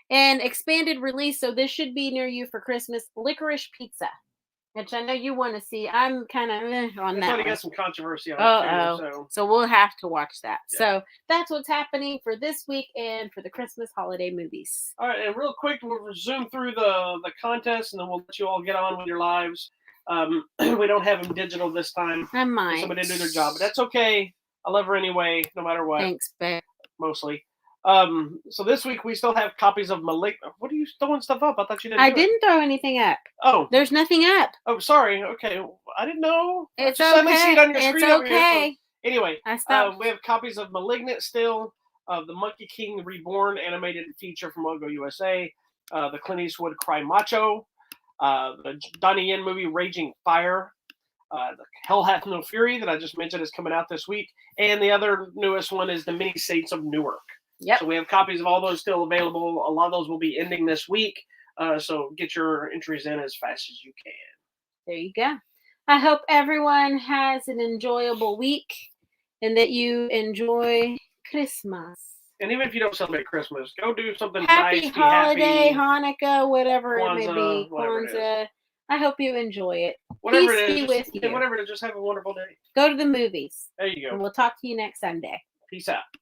And expanded release, so this should be near you for Christmas, Licorice Pizza, which I know you want to see. I'm kind of on that. Got some controversy on it too. So we'll have to watch that. Yeah. So that's what's happening for this week and for the Christmas holiday movies. All right, and real quick, we'll zoom through the contest, and then we'll let you all get on with your lives. We don't have them digital this time. I might. Somebody didn't do their job, but that's okay. I love her anyway, no matter what. Thanks, babe. Mostly. So this week we still have copies of Malignant. What are you throwing stuff up? I thought you didn't. I didn't throw anything up. Oh, there's nothing up. Oh, sorry. Okay, I didn't know. It's okay. See it on your screen it's okay. Here, so anyway, I stopped. We have copies of Malignant still, the Monkey King Reborn animated feature from Logo USA, the Clint Eastwood Cry Macho, the Donnie Yen movie Raging Fire. The Hell Hath No Fury that I just mentioned is coming out this week. And the other newest one is the Many Saints of Newark. Yep. So we have copies of all those still available. A lot of those will be ending this week. So get your entries in as fast as you can. There you go. I hope everyone has an enjoyable week and that you enjoy Christmas. And even if you don't celebrate Christmas, go do something happy nice. Holiday, be happy. Hanukkah, whatever Kwanzaa, it may be. Kwanzaa. I hope you enjoy it. Whatever Peace it is, be with you. Whatever it is, just have a wonderful day. Go to the movies. There you go. And we'll talk to you next Sunday. Peace out.